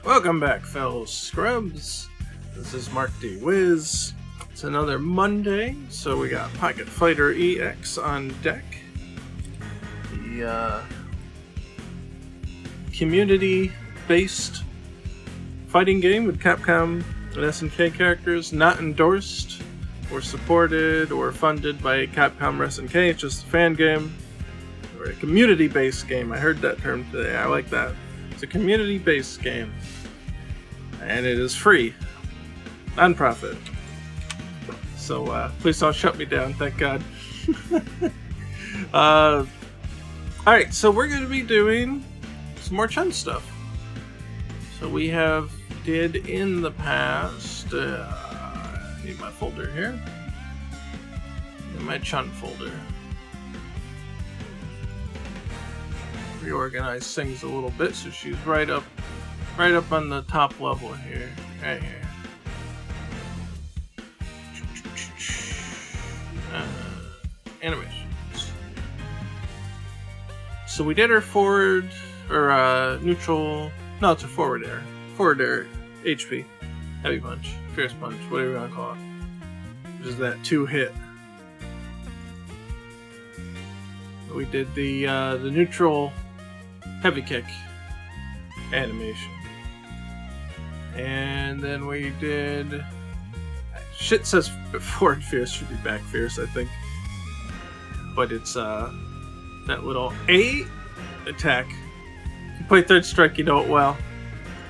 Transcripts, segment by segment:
Welcome back, fellow scrubs. This is Mark D. Wiz. It's another Monday, so we got Pocket Fighter EX on deck. The community-based fighting game with Capcom and SNK characters, not endorsed or supported or funded by Capcom or SNK. It's just a fan game or a community-based game. I heard that term today. I like that. It's a community-based game, and it is free, non-profit. So please don't shut me down. Thank God. All right, so we're going to be doing some more Chun stuff. So we have did in the past. I need my folder here. In my Chun folder. Reorganize things a little bit so she's right up on the top level here. Right here. Animations. So we did her forward or neutral. No, it's a forward air. Forward air HP. Heavy punch. Fierce punch. Whatever you want to call it. Which is that 2-hit. We did the neutral heavy kick animation. And then we did... Shit says forward fierce, should be back fierce, I think. But it's that little A attack. If you play Third Strike, you know it well.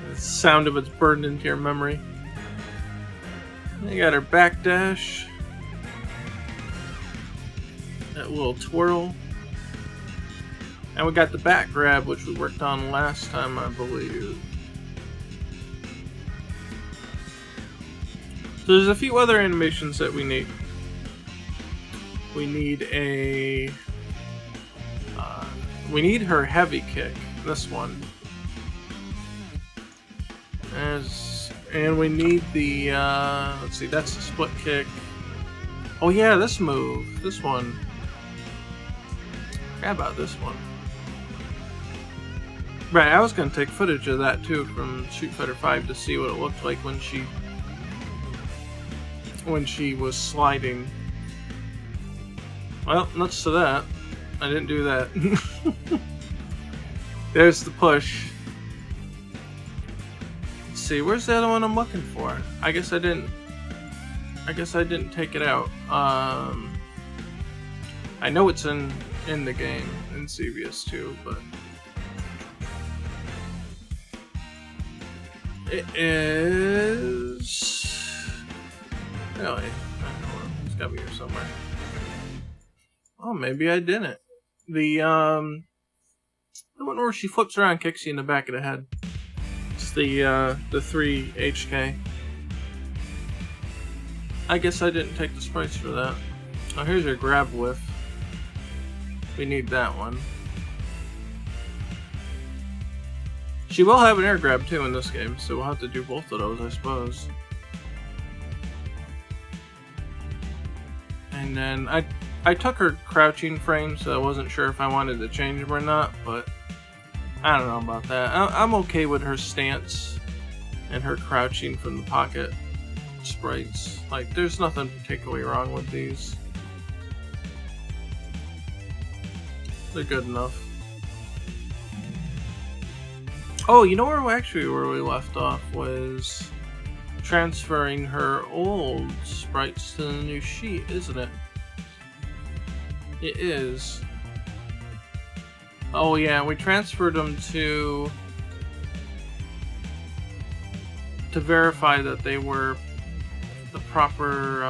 The sound of it's burned into your memory. You got her back dash. That little twirl. And we got the back grab, which we worked on last time, I believe. So there's a few other animations that we need. We need we need her heavy kick. This one. And we need the let's see, that's the split kick. Oh yeah, this move. This one. Forgot about this one. Right, I was gonna take footage of that too from Street Fighter V to see what it looked like when she was sliding. Well, nuts to that. I didn't do that. There's the push. Let's see, where's the other one I'm looking for? I guess I didn't take it out. I know it's in the game in CVS too, but it is really. I don't know. It's gotta be here somewhere. Oh, maybe I didn't. The one where she flips around and kicks you in the back of the head. It's the 3 HK. I guess I didn't take the sprites for that. Oh, here's your grab whiff. We need that one. She will have an air grab too in this game, so we'll have to do both of those, I suppose. And then I took her crouching frame, so I wasn't sure if I wanted to change them or not, but I don't know about that. I'm okay with her stance and her crouching from the pocket sprites. Like, there's nothing particularly wrong with these. They're good enough. Oh, you know where we left off was transferring her old sprites to the new sheet, isn't it? It is. Oh yeah, we transferred them to verify that they were the proper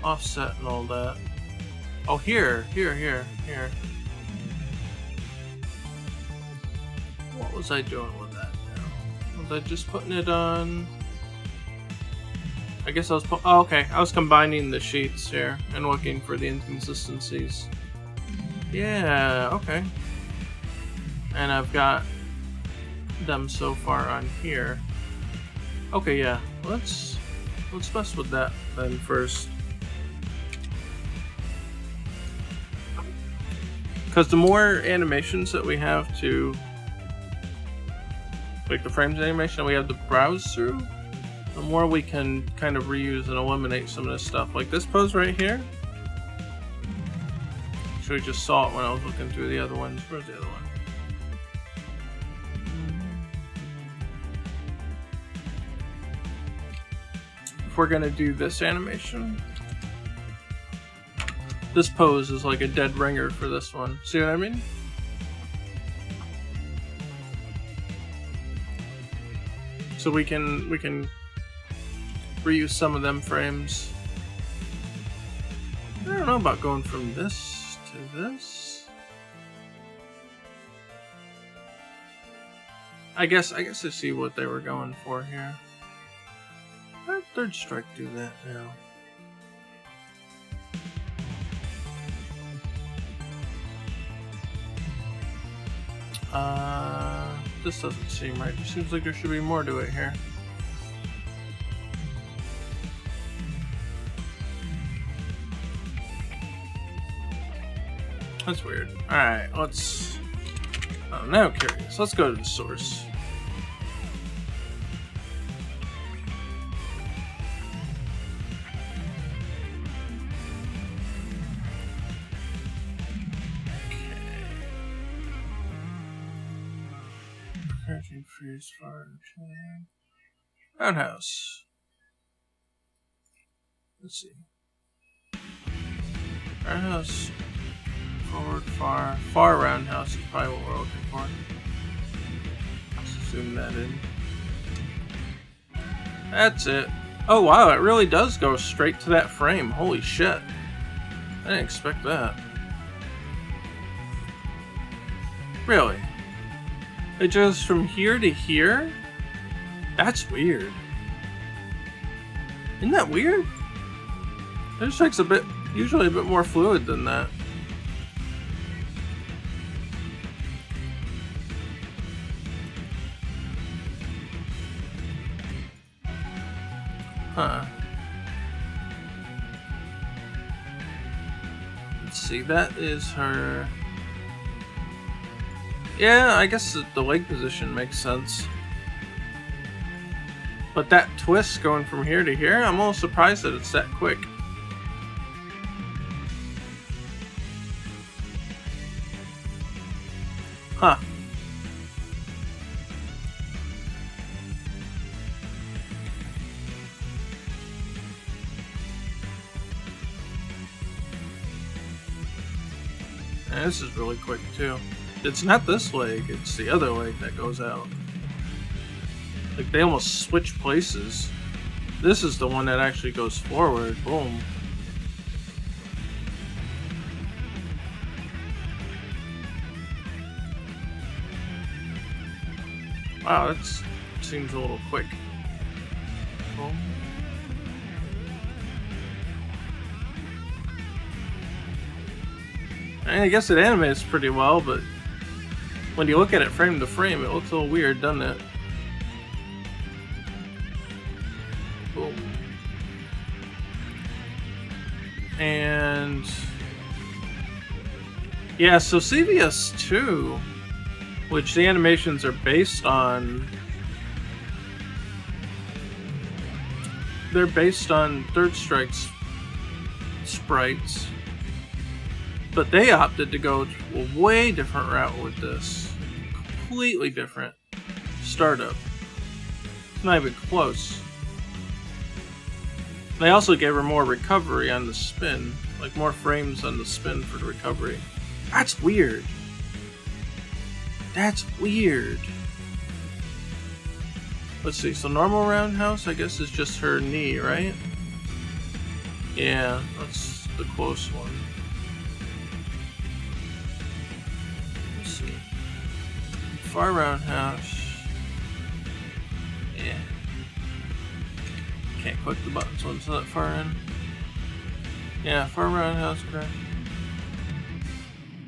offset and all that. Oh, here. What was I doing with that now? Was I just putting it on? I guess I was oh, okay. I was combining the sheets here and looking for the inconsistencies. Yeah, okay. And I've got them so far on here. Okay, yeah. Let's mess with that then first. Because the more animations that we have to like the frames animation we have to browse through, the more we can kind of reuse and eliminate some of this stuff. Like this pose right here. Actually, I just saw it when I was looking through the other ones. Where's the other one? If we're gonna do this animation, this pose is like a dead ringer for this one. See what I mean? So we can reuse some of them frames. I don't know about going from this to this. I guess I see what they were going for here. Let Third Strike do that now. This doesn't seem right. It seems like there should be more to it here. That's weird. Alright, let's... I'm now curious. Let's go to the source. Freeze fire chain. Roundhouse. Let's see. Roundhouse. Forward, far roundhouse is probably what we're looking for. Let's zoom that in. That's it. Oh wow, it really does go straight to that frame. Holy shit. I didn't expect that. Really? It goes from here to here? That's weird. Isn't that weird? It strikes usually a bit more fluid than that. Huh. Let's see, that is her... Yeah, I guess the leg position makes sense. But that twist going from here to here, I'm a little surprised that it's that quick. Huh. And this is really quick too. It's not this leg, it's the other leg that goes out. Like they almost switch places. This is the one that actually goes forward. Boom. Wow, that seems a little quick. Boom. I guess it animates pretty well, but when you look at it frame to frame, it looks a little weird, doesn't it? Boom. And yeah, so CVS 2, which the animations are based on, they're based on Third Strike's sprites. But they opted to go a way different route with this. Completely different startup. It's not even close. They also gave her more recovery on the spin. Like more frames on the spin for the recovery. That's weird. That's weird. Let's see, so normal roundhouse I guess is just her knee, right? Yeah, that's the close one. Far roundhouse. Yeah. Can't click the buttons once that far in. Yeah, far roundhouse, correct.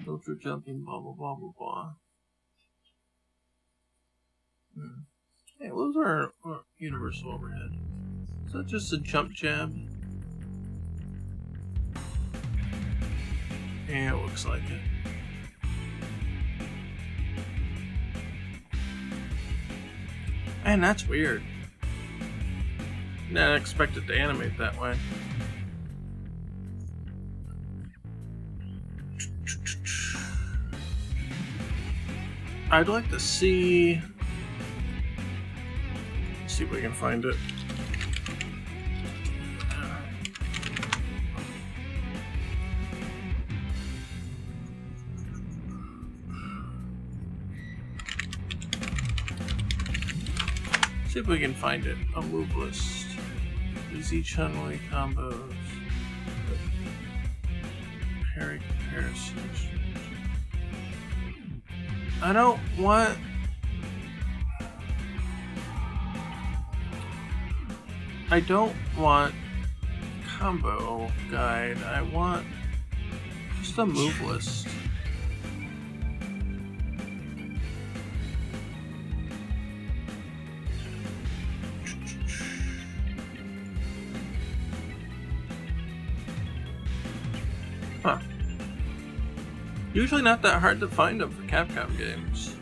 Filter jumping, blah blah blah blah blah. Hey, what was our universal overhead? Is that just a jump jab? Yeah, it looks like it. Man, that's weird. Not expected to animate that way. I'd like to see... Let's see if we can find it. See if we can find it. A move list. Easy Chun-li combos. Parry comparisons. I don't want... I don't want combo guide. I want just a move list. Huh. Usually not that hard to find them for Capcom games.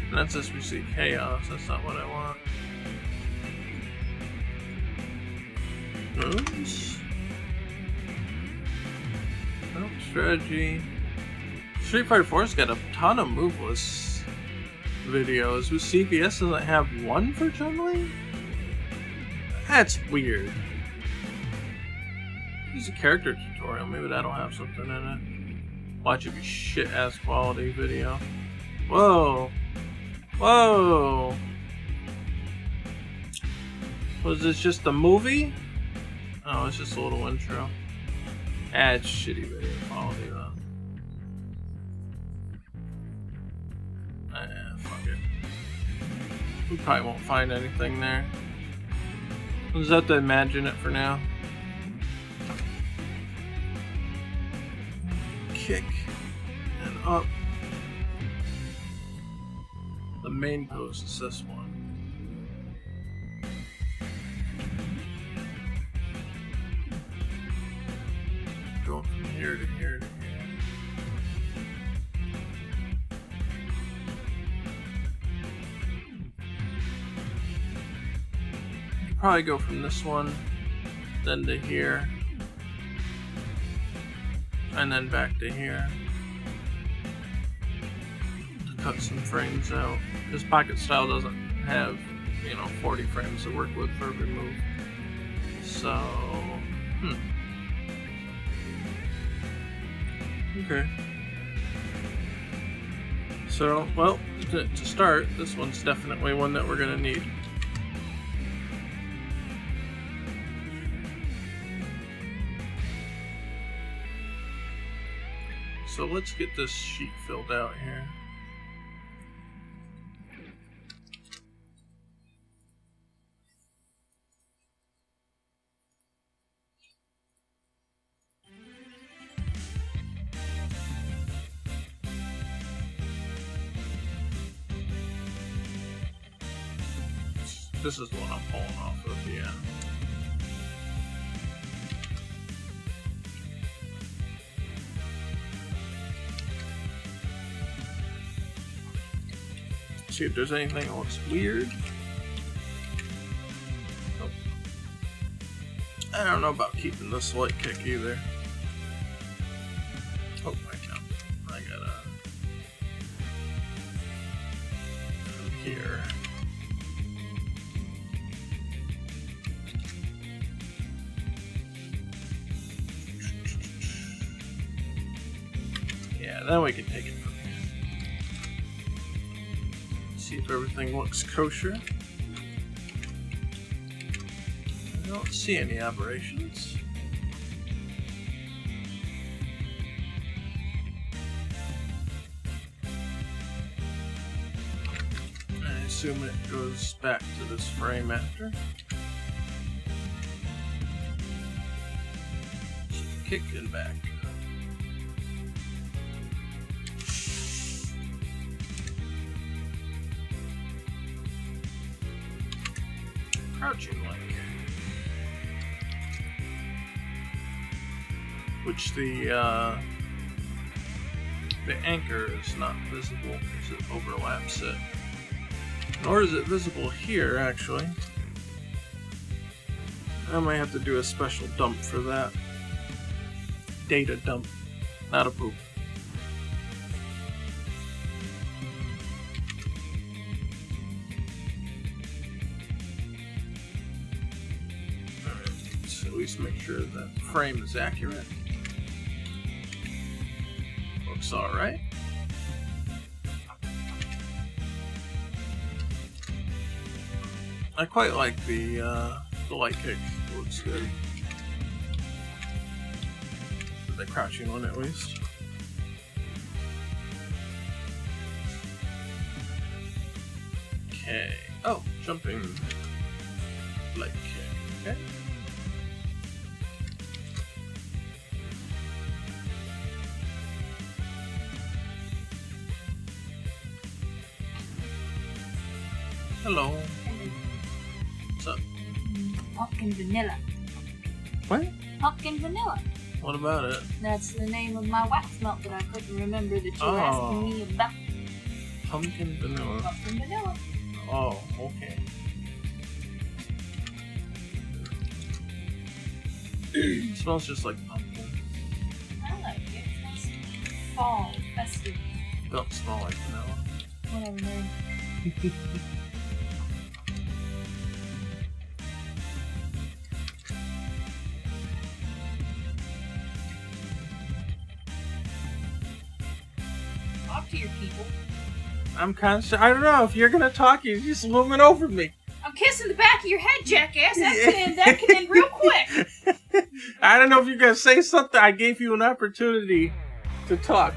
And that's just we see chaos. That's not what I want. Moves? Nope, strategy. Street Fighter 4's got a ton of moveless videos. Whose CBS doesn't have one for Chun-Li? That's weird. Use a character tutorial. Maybe that'll have something in it. Watch it be shit-ass quality video. Whoa. Whoa. Was this just a movie? Oh, it's just a little intro. Ah, it's shitty video quality though. Fuck it. We probably won't find anything there. We'll just have to imagine it for now. Kick and up. The main pose is this one. Going from here to here to here. Probably go from this one, then to here, and then back to here to cut some frames out. This pocket style doesn't have, 40 frames to work with for every move. So, Okay. So, well, to start, this one's definitely one that we're gonna need. So let's get this sheet filled out here. This is the one I'm pulling off of, yeah. See if there's anything that looks weird. Oh. I don't know about keeping this light kick either. Oh, wait, no. I gotta... From here. Yeah, then we can take it from here. See if everything looks kosher. I don't see any aberrations. I assume it goes back to this frame after. Kick and back. Crouching like. which the anchor is not visible because it overlaps it. Nor is it visible here, actually. I might have to do a special dump for that. Data dump, not a poop. Alright, so at least make sure that the frame is accurate. Looks alright. I quite like the light kick. It looks good. The crouching one, at least. Okay. Oh, jumping light kick. Okay. Hello. What's up? Pumpkin vanilla. What? Pumpkin vanilla. What about it? That's the name of my wax melt that I couldn't remember that you were asking me about. Pumpkin vanilla. Pumpkin vanilla. Oh, okay. It smells just like pumpkin. I like it. It's fall, festive. Don't smell like vanilla. Whatever, man. Talk to your people. I'm kind of. I don't know if you're gonna talk. You're just moving over me. I'm kissing the back of your head, jackass. That can end real quick. I don't know if you're gonna say something. I gave you an opportunity to talk.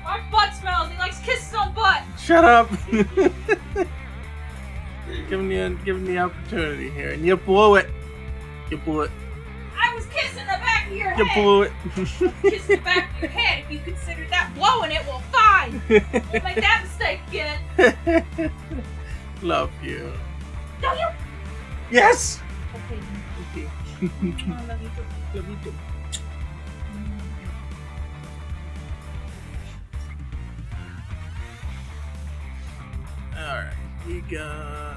My butt smells. He likes kisses on butt. Shut up. Giving the opportunity here, and you blew it. You blew it. I was kissing the back of your You head. blew it. Kissing the back of your head. If you consider that blowing it, well, fine. Won't make that mistake again. Love you. Don't you? Yes. Okay. Okay. I love you too. Love you too. Alright, we got...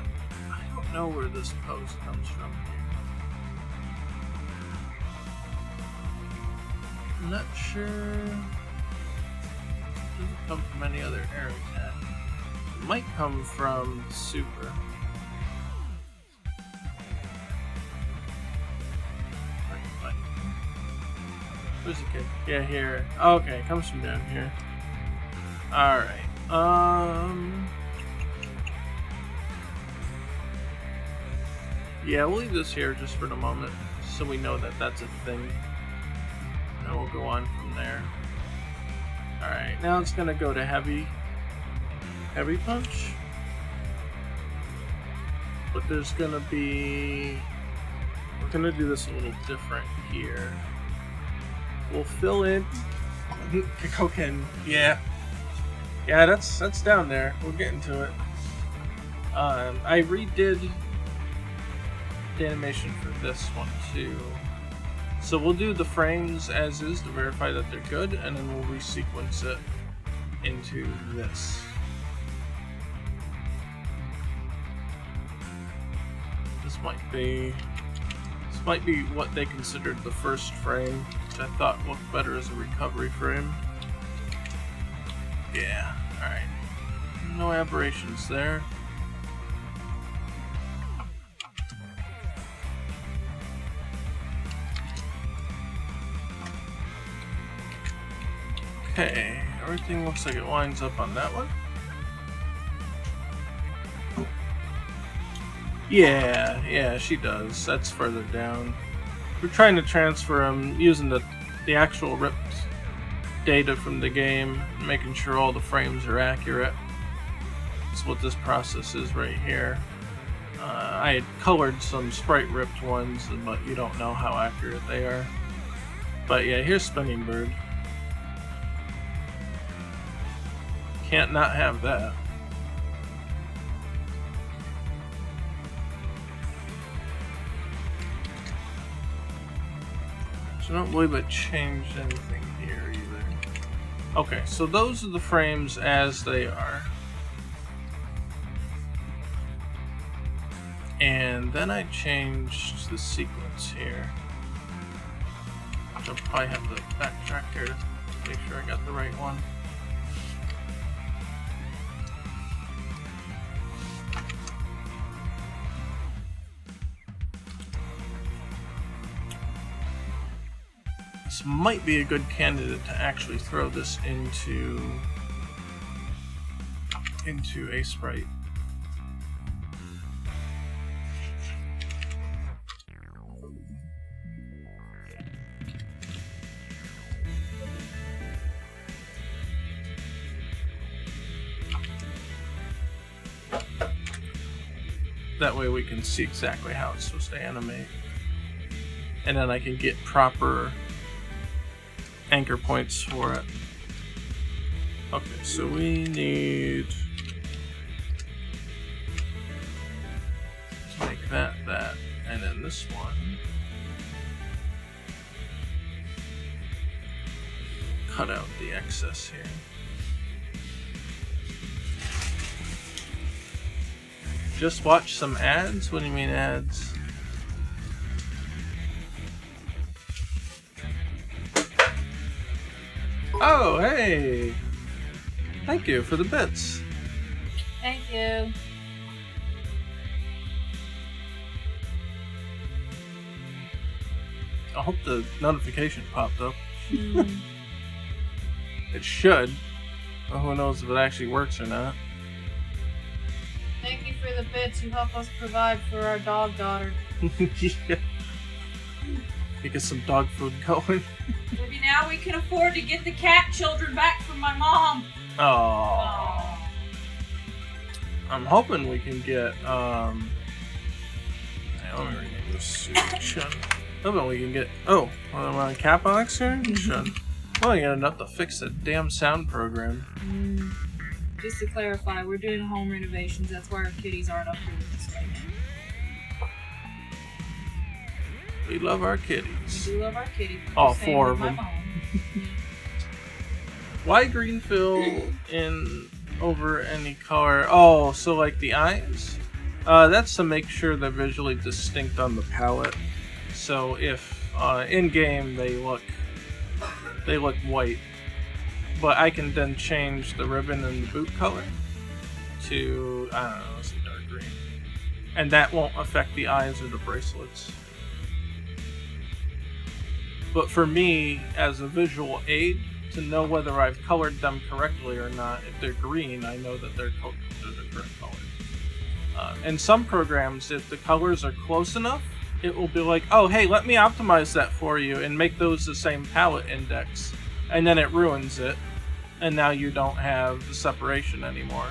I don't know where this pose comes from here. I'm not sure... It doesn't come from any other air attack. It might come from Super. Where's the kid? Yeah, here. Oh, okay, it comes from down here. Alright. Yeah, we'll leave this here just for the moment, so we know that that's a thing. And we'll go on from there. Alright, now it's gonna go to heavy punch. But there's gonna be... We're gonna do this a little different here. We'll fill in Koken. Yeah, that's down there. We're getting to it. I redid the animation for this one too. So we'll do the frames as is to verify that they're good, and then we'll resequence it into this. This might be what they considered the first frame, which I thought looked better as a recovery frame. Yeah, alright. No aberrations there. Okay, everything looks like it lines up on that one. Yeah, she does. That's further down. We're trying to transfer them using the actual ripped data from the game, making sure all the frames are accurate. That's what this process is right here. I had colored some sprite ripped ones, but you don't know how accurate they are. But yeah, here's Spinning Bird. Can't not have that. So I don't believe it changed anything here either. Okay, so those are the frames as they are. And then I changed the sequence here. I'll probably have to backtrack here to make sure I got the right one. This might be a good candidate to actually throw this into a sprite. That way we can see exactly how it's supposed to animate. And then I can get proper anchor points for it. Okay, so we need to make that, and then this one. Cut out the excess here. Just watch some ads? What do you mean ads? Oh, hey! Thank you for the bits. Thank you. I hope the notification popped up. It should. Well, who knows if it actually works or not. Thank you for the bits you help us provide for our dog daughter. Yeah. Get some dog food going. Maybe now we can afford to get the cat children back from my mom. Oh. I'm hoping we can get let me rename this to Chun. Hoping we can get I'm on Capox here? Chun. Well, I got enough to fix that damn sound program. Just to clarify, we're doing home renovations. That's why our kitties aren't up here with us right now. We love our kitties. We do love our kitties. All four of them. Why green fill in over any color? Oh, so like the eyes? That's to make sure they're visually distinct on the palette. So if in game they look white, but I can then change the ribbon and the boot color to, I don't know, some dark green. And that won't affect the eyes or the bracelets. But for me, as a visual aid, to know whether I've colored them correctly or not, if they're green, I know that they're the correct color. In some programs, if the colors are close enough, it will be like, oh, hey, let me optimize that for you and make those the same palette index. And then it ruins it. And now you don't have the separation anymore.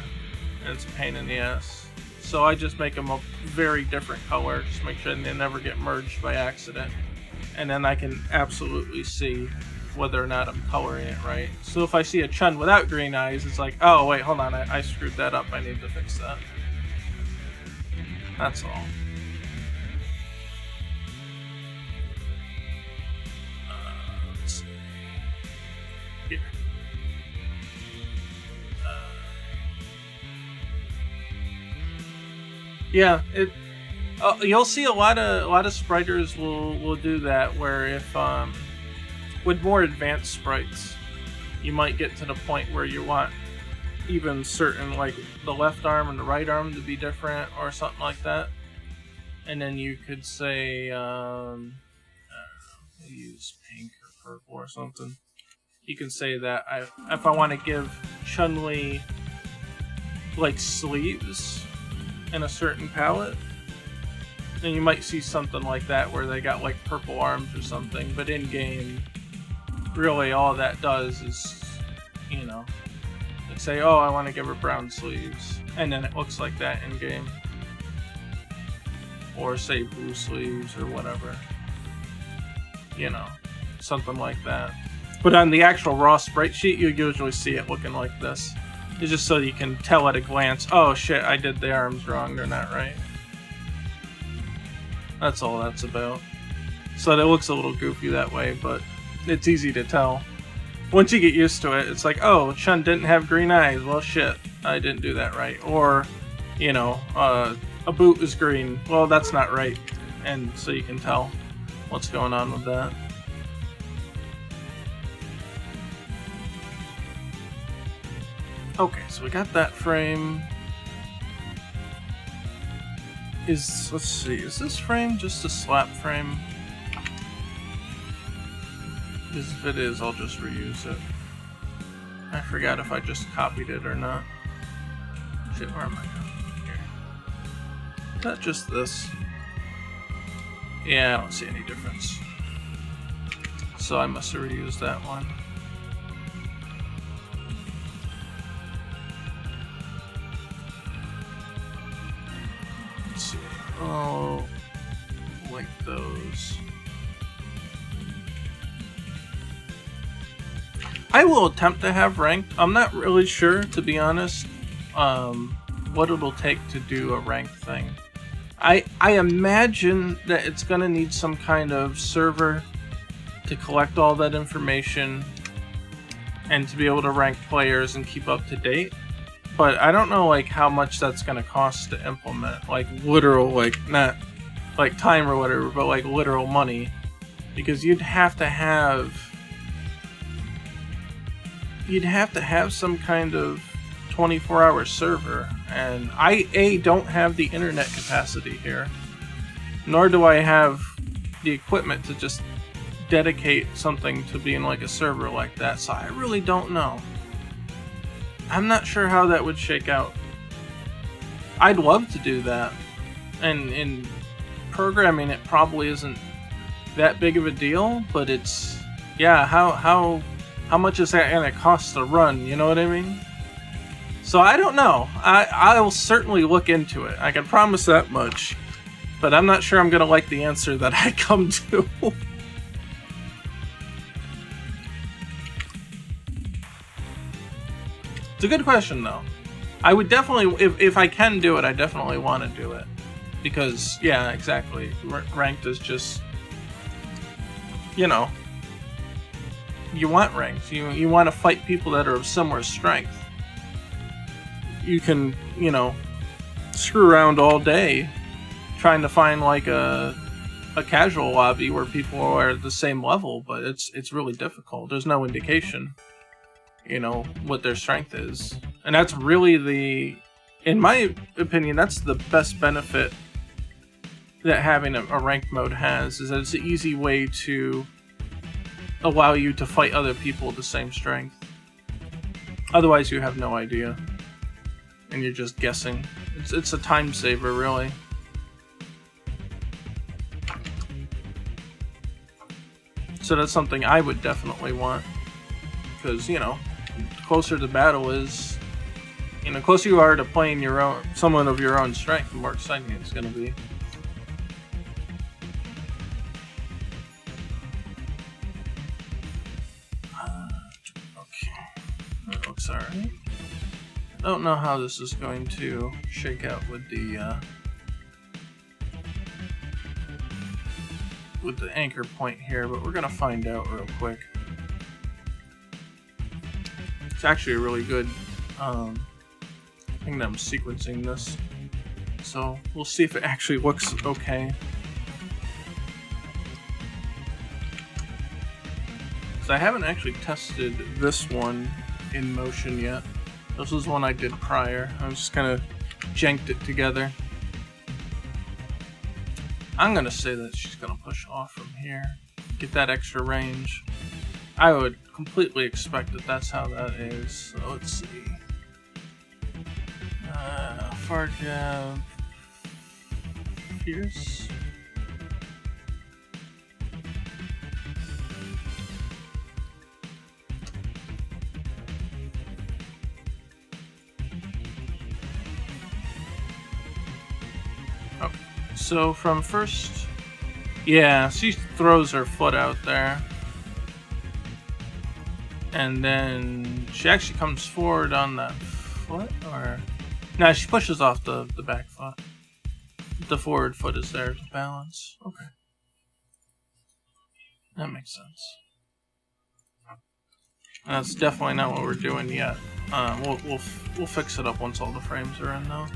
And it's a pain in the ass. So I just make them a very different color. Just make sure they never get merged by accident. And then I can absolutely see whether or not I'm coloring it right. So if I see a Chun without green eyes, it's like, oh, wait, hold on. I screwed that up. I need to fix that. That's all. Let's see. Here. Yeah, you'll see a lot of spriters will do that, where if with more advanced sprites, you might get to the point where you want even certain, like the left arm and the right arm, to be different or something like that. And then you could say use pink or purple or something. You can say that if I want to give Chun-Li like sleeves in a certain palette, then you might see something like that where they got like purple arms or something. But in game, really all that does is, you know, say, oh, I want to give her brown sleeves, and then it looks like that in game. Or say blue sleeves or whatever, you know, something like that. But on the actual raw sprite sheet, you usually see it looking like this. It's just so you can tell at a glance, oh shit, I did the arms wrong, they're not right. That's all that's about. So it looks a little goofy that way, but it's easy to tell. Once you get used to it, it's like, oh, Chun didn't have green eyes. Well, shit, I didn't do that right. Or, you know, a boot is green. Well, that's not right. And so you can tell what's going on with that. Okay, so we got that frame. Let's see, is this frame just a slap frame? Because if it is, I'll just reuse it. I forgot if I just copied it or not. Shit, where am I going? Here. Is that just this? Yeah, I don't see any difference. So I must have reused that one. Let's see. I'll link those. I will attempt to have ranked. I'm not really sure, to be honest, what it'll take to do a ranked thing. I imagine that it's going to need some kind of server to collect all that information and to be able to rank players and keep up to date. But I don't know like how much that's going to cost to implement, like literal, like not like time or whatever, but like literal money, because you'd have to have some kind of 24-hour server, and I don't have the internet capacity here, nor do I have the equipment to just dedicate something to being like a server like that, so I really don't know. I'm not sure how that would shake out. I'd love to do that, and in programming it probably isn't that big of a deal, but it's, yeah, how much is that gonna cost to run, you know what I mean? So I don't know. I'll certainly look into it. I can promise that much. But I'm not sure I'm gonna like the answer that I come to. It's a good question though. I would definitely, if I can do it, I definitely want to do it. Because, yeah, exactly. Ranked is just, you know, you want ranked. You want to fight people that are of similar strength. You can, you know, screw around all day trying to find like a casual lobby where people are at the same level, but it's really difficult. There's no indication, you know, what their strength is. And that's really in my opinion, that's the best benefit that having a ranked mode has, is that it's an easy way to allow you to fight other people with the same strength. Otherwise you have no idea. And you're just guessing. It's a time saver, really. So that's something I would definitely want. Because, you know, the closer the battle is, you know, the closer you are to playing someone of your own strength, the more exciting it's going to be. Okay. That looks alright. I don't know how this is going to shake out with the anchor point here, but we're gonna find out real quick. It's actually a really good thing that I'm sequencing this, so we'll see if it actually looks okay. So I haven't actually tested this one in motion yet. This was one I did prior. I just kind of janked it together. I'm gonna say that she's gonna push off from here, get that extra range. I would completely expect that that's how that is. So let's see. Far jab, fierce. So from first, yeah, she throws her foot out there. And then she actually comes forward on that foot, or... No, she pushes off the back foot. The forward foot is there to balance. Okay. That makes sense. That's definitely not what we're doing yet. We'll fix it up once all the frames are in, though.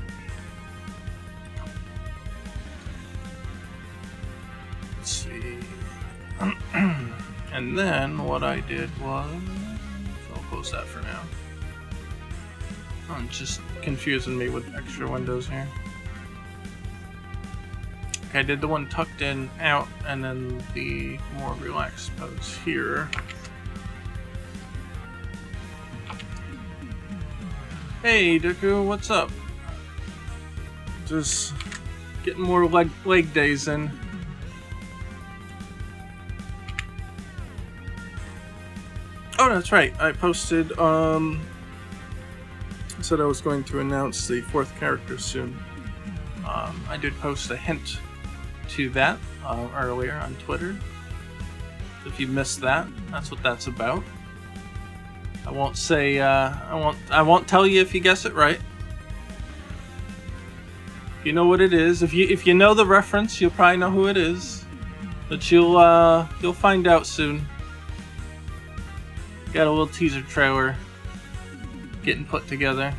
Let's see. And then what I did was, I'll close that for now. Oh, it's just confusing me with extra windows here. Okay, I did the one tucked in out, and then the more relaxed pose here. Hey, Dooku, what's up? Just getting more leg days in. Oh, that's right. I posted, said I was going to announce the 4th character soon. I did post a hint to that earlier on Twitter. If you missed that, that's what that's about. I won't say, I won't tell you if you guess it right. If you know what it is, if you know the reference, you'll probably know who it is. But you'll find out soon. Got a little teaser trailer getting put together.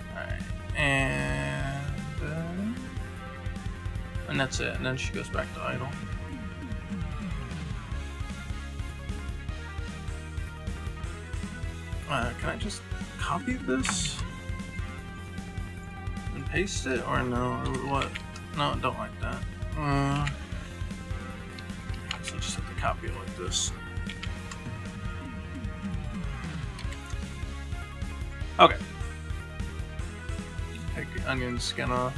Alright, and that's it. And then she goes back to idle. Can I just copy this and paste it, or no? Or what? No, don't like that. So just have to copy it like this. Okay. Take the onion skin off.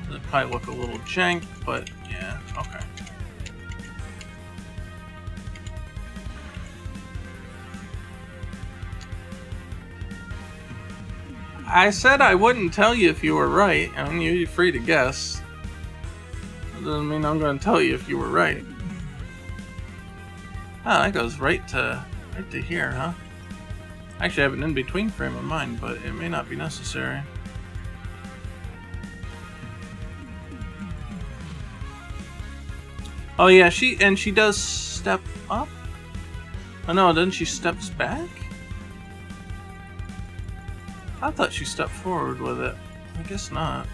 It'll probably look a little jank, but yeah, okay. I said I wouldn't tell you if you were right. I mean, you're free to guess. That doesn't mean I'm going to tell you if you were right. Ah, that goes right to here, huh? Actually, I have an in-between frame of mine, but it may not be necessary. Oh yeah, she does step up? Oh no, then she steps back? I thought she stepped forward with it. I guess not.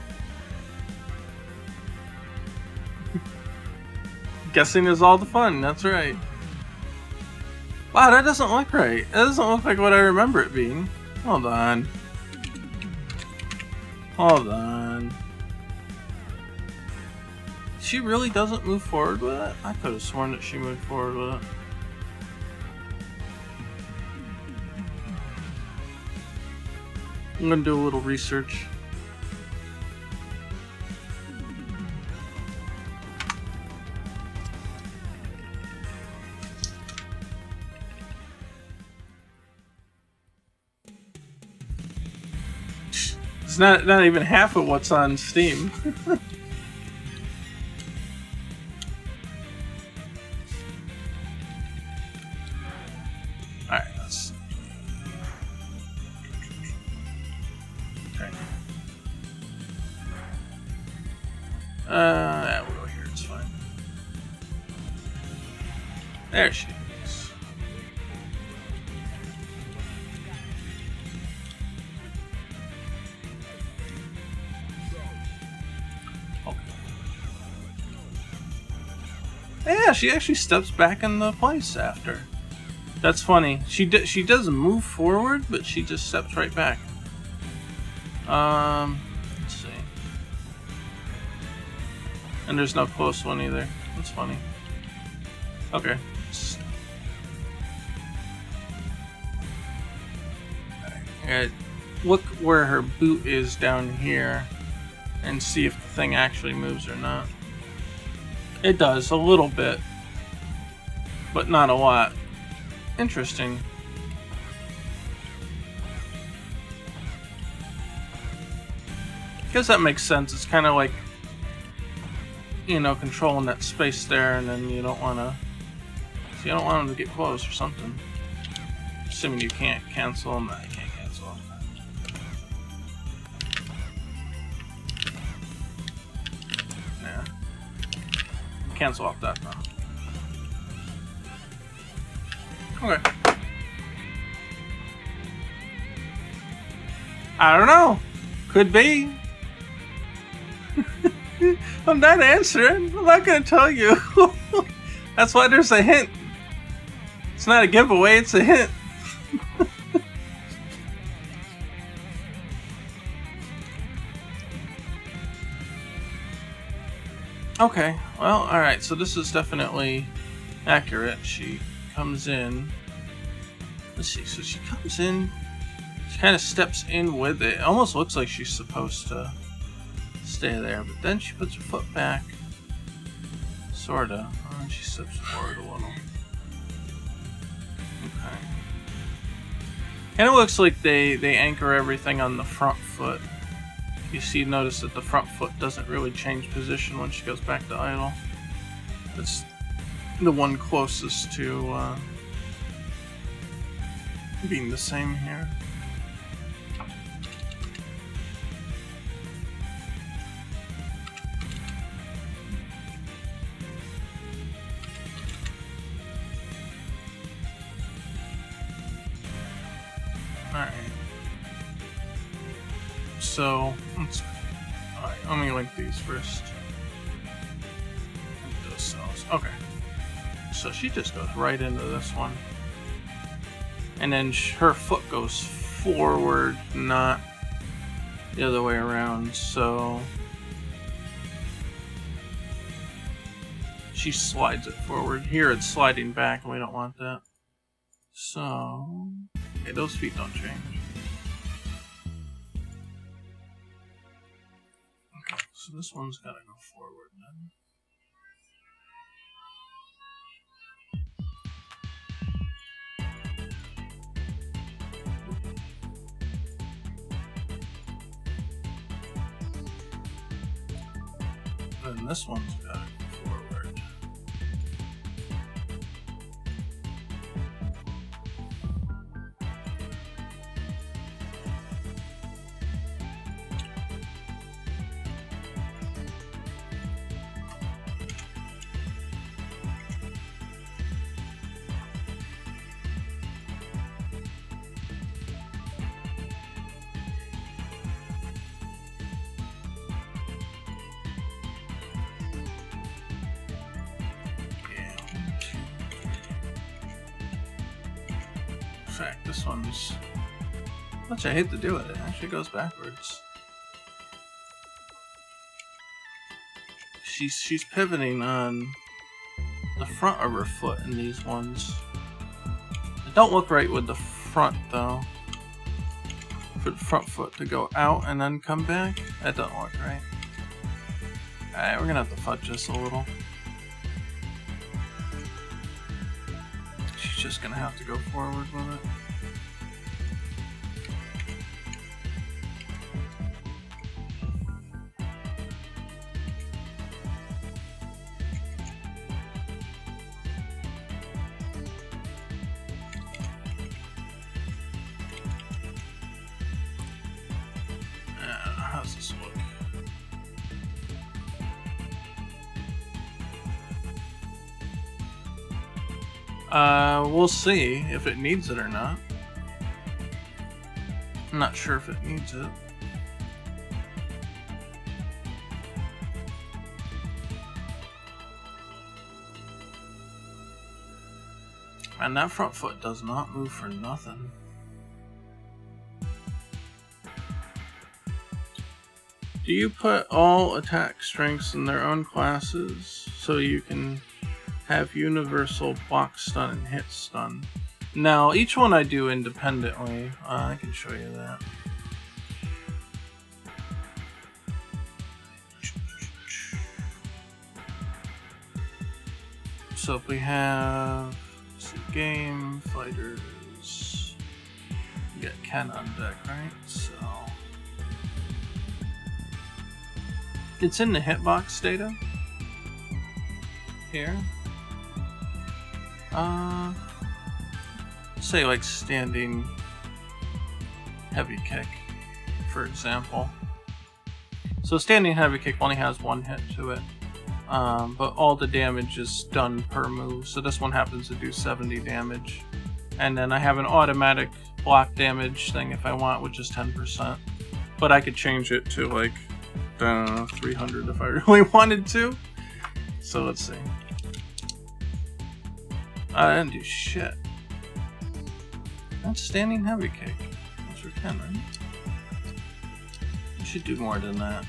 Guessing is all the fun, that's right. Wow, that doesn't look right. That doesn't look like what I remember it being. Hold on. Hold on. She really doesn't move forward with it? I could have sworn that she moved forward with it. I'm gonna do a little research. It's not even half of what's on Steam. Alright, let's... Okay. Yeah, we'll go here, it's fine. There she is. Yeah, she actually steps back in the place after. That's funny. She does move forward, but she just steps right back. Let's see. And there's no close one either. That's funny. Okay. Alright, look where her boot is down here and see if the thing actually moves or not. It does, a little bit, but not a lot. Interesting. Guess that makes sense. It's kind of like, you know, controlling that space there, and then you don't want to. You don't want them to get close or something. Assuming you can't cancel them. No, you can't cancel them. Yeah. cancel off that though. Okay. I don't know. Could be. I'm not answering. I'm not gonna tell you. That's why there's a hint. It's not a giveaway, it's a hint. Okay, well, alright, so this is definitely accurate. She comes in. Let's see, so she comes in, she kind of steps in with it. It almost looks like she's supposed to stay there, but then she puts her foot back. Sorta. And she steps forward a little. Okay. Kind of looks like they anchor everything on the front foot. You see, notice that the front foot doesn't really change position when she goes back to idle. It's the one closest to being the same here. Alright. So, let me link these first. Link those cells. Okay. So she just goes right into this one. And then her foot goes forward, not the other way around. So she slides it forward. Here it's sliding back, and we don't want that. So, okay, those feet don't change. Okay, so this one's gotta go forward then. And this one's gotta go forward. In fact, this one's, much I hate to do it, it actually goes backwards. She's pivoting on the front of her foot in these ones. It don't look right with the front though. For the front foot to go out and then come back, that doesn't look right. Alright, we're gonna have to fudge this a little. She's just gonna have to go forward with it. How's this look? We'll see if it needs it or not. I'm not sure if it needs it. And that front foot does not move for nothing. Do you put all attack strengths in their own classes so you can have universal block stun and hit stun? Now, each one I do independently. I can show you that. So if we have, let's see, game, fighters, we got Ken on deck, right? So it's in the hitbox data here. Say like standing heavy kick, for example. So standing heavy kick only has one hit to it. but all the damage is done per move. So this one happens to do 70 damage. And then I have an automatic block damage thing if I want, which is 10%. But I could change it to like, I don't know, 300 if I really wanted to. So let's see. I didn't do shit. That's standing heavy kick. That's for 10, right? I should do more than that.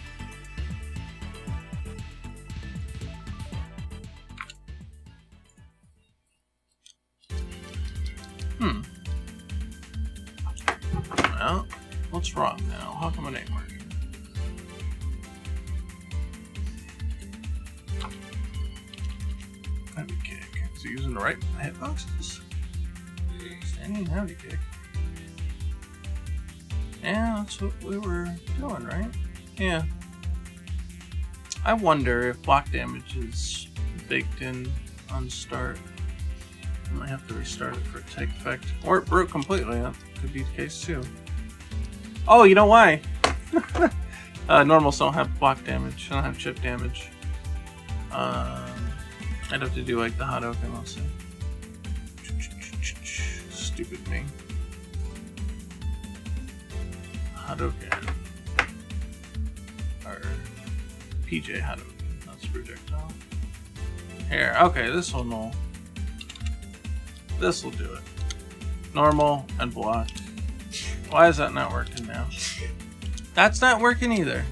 Well, what's wrong now? How come it ain't working? Heavy kick. Is he using the right hitboxes? Standing heavy kick. Yeah, that's what we were doing, right? Yeah. I wonder if block damage is baked in on start. I might have to restart it for it to take effect. Or it broke completely. That could be the case too. Oh, you know why? Normals don't have block damage. I don't have chip damage. I'd have to do like the Hadouken, let's see. Stupid me. Hadouken. Or PJ Hadouken. That's projectile. Here, okay, this one will. This will do it. Normal and block. Why is that not working now? That's not working either.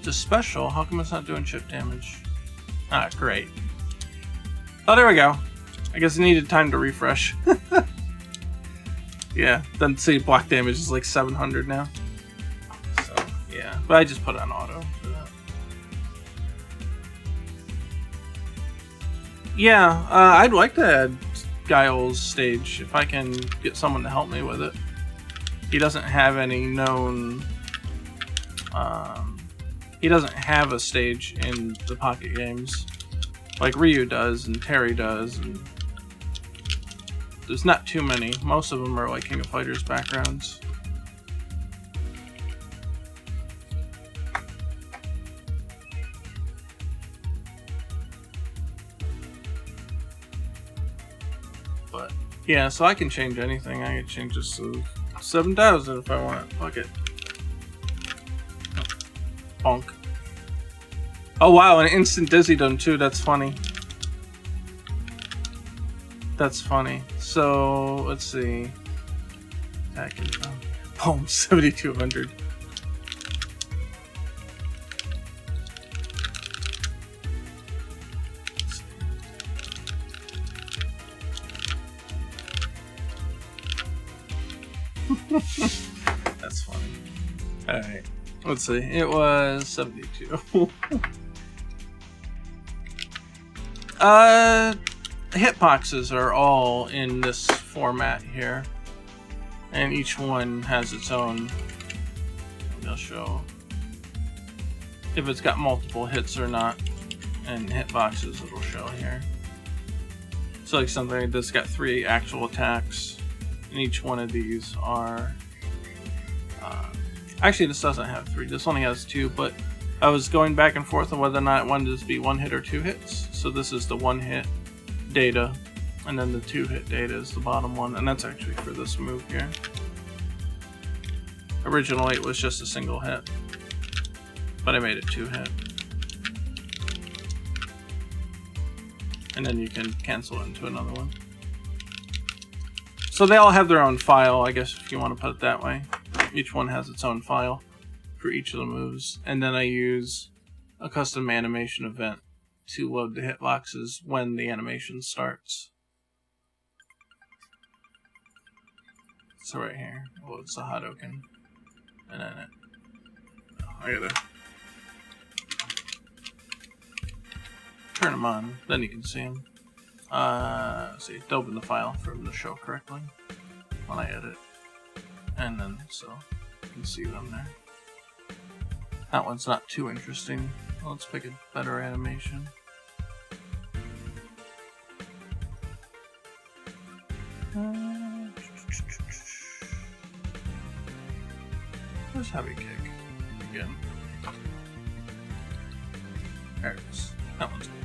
Just special. How come it's not doing chip damage? Ah, great. Oh, there we go. I guess it needed time to refresh. Yeah, then see block damage is like 700 now. So, yeah. But I just put it on auto for that. Yeah, I'd like to add Guile's stage if I can get someone to help me with it. He doesn't have any known... he doesn't have a stage in the Pocket games. Like Ryu does, and Terry does, and... There's not too many. Most of them are like King of Fighters backgrounds. But, yeah, so I can change anything. I can change this to 7,000 if I want. Fuck it. Bonk. Oh wow, an instant Dizzydom too, that's funny. That's funny. So, let's see. Attack info. Boom, 7,200. That's funny. Alright. Let's see. It was 72. Hitboxes are all in this format here. And each one has its own. I'll show if it's got multiple hits or not. And hitboxes it'll show here. So like something like this got 3 actual attacks. And each one of these are... actually, this doesn't have 3. This only has 2, but I was going back and forth on whether or not it wanted to be 1 hit or 2 hits. So this is the 1 hit data, and then the 2 hit data is the bottom one, and that's actually for this move here. Originally, it was just a single hit, but I made it 2 hit. And then you can cancel it into another one. So they all have their own file, I guess, if you want to put it that way. Each one has its own file for each of the moves. And then I use a custom animation event to load the hitboxes when the animation starts. So right here, it loads the Hadouken. And then it... Oh, I gotta... turn them on, then you can see them. See, to open the file for them to show correctly when I edit. And then, so, you can see them there. That one's not too interesting. Let's pick a better animation. Where's Heavy Kick? Again. There it is. That one's cool.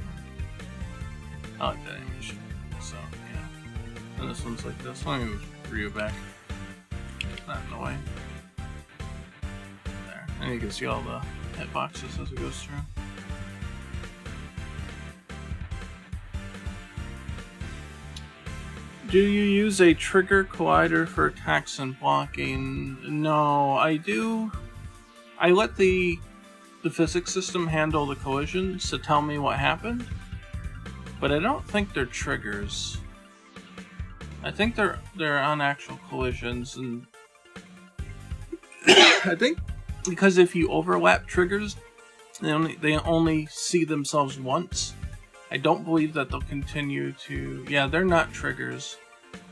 I like that animation. So, yeah. And this one's like this. Let me move Ryu back. It's not in the way. There. And you can see all the hitboxes as it goes through. Do you use a trigger collider for attacks and blocking? No, I do. I let the physics system handle the collisions to tell me what happened, but I don't think they're triggers. I think they're on actual collisions, and I think because if you overlap triggers, they only see themselves once. I don't believe that they'll continue to. Yeah, they're not triggers.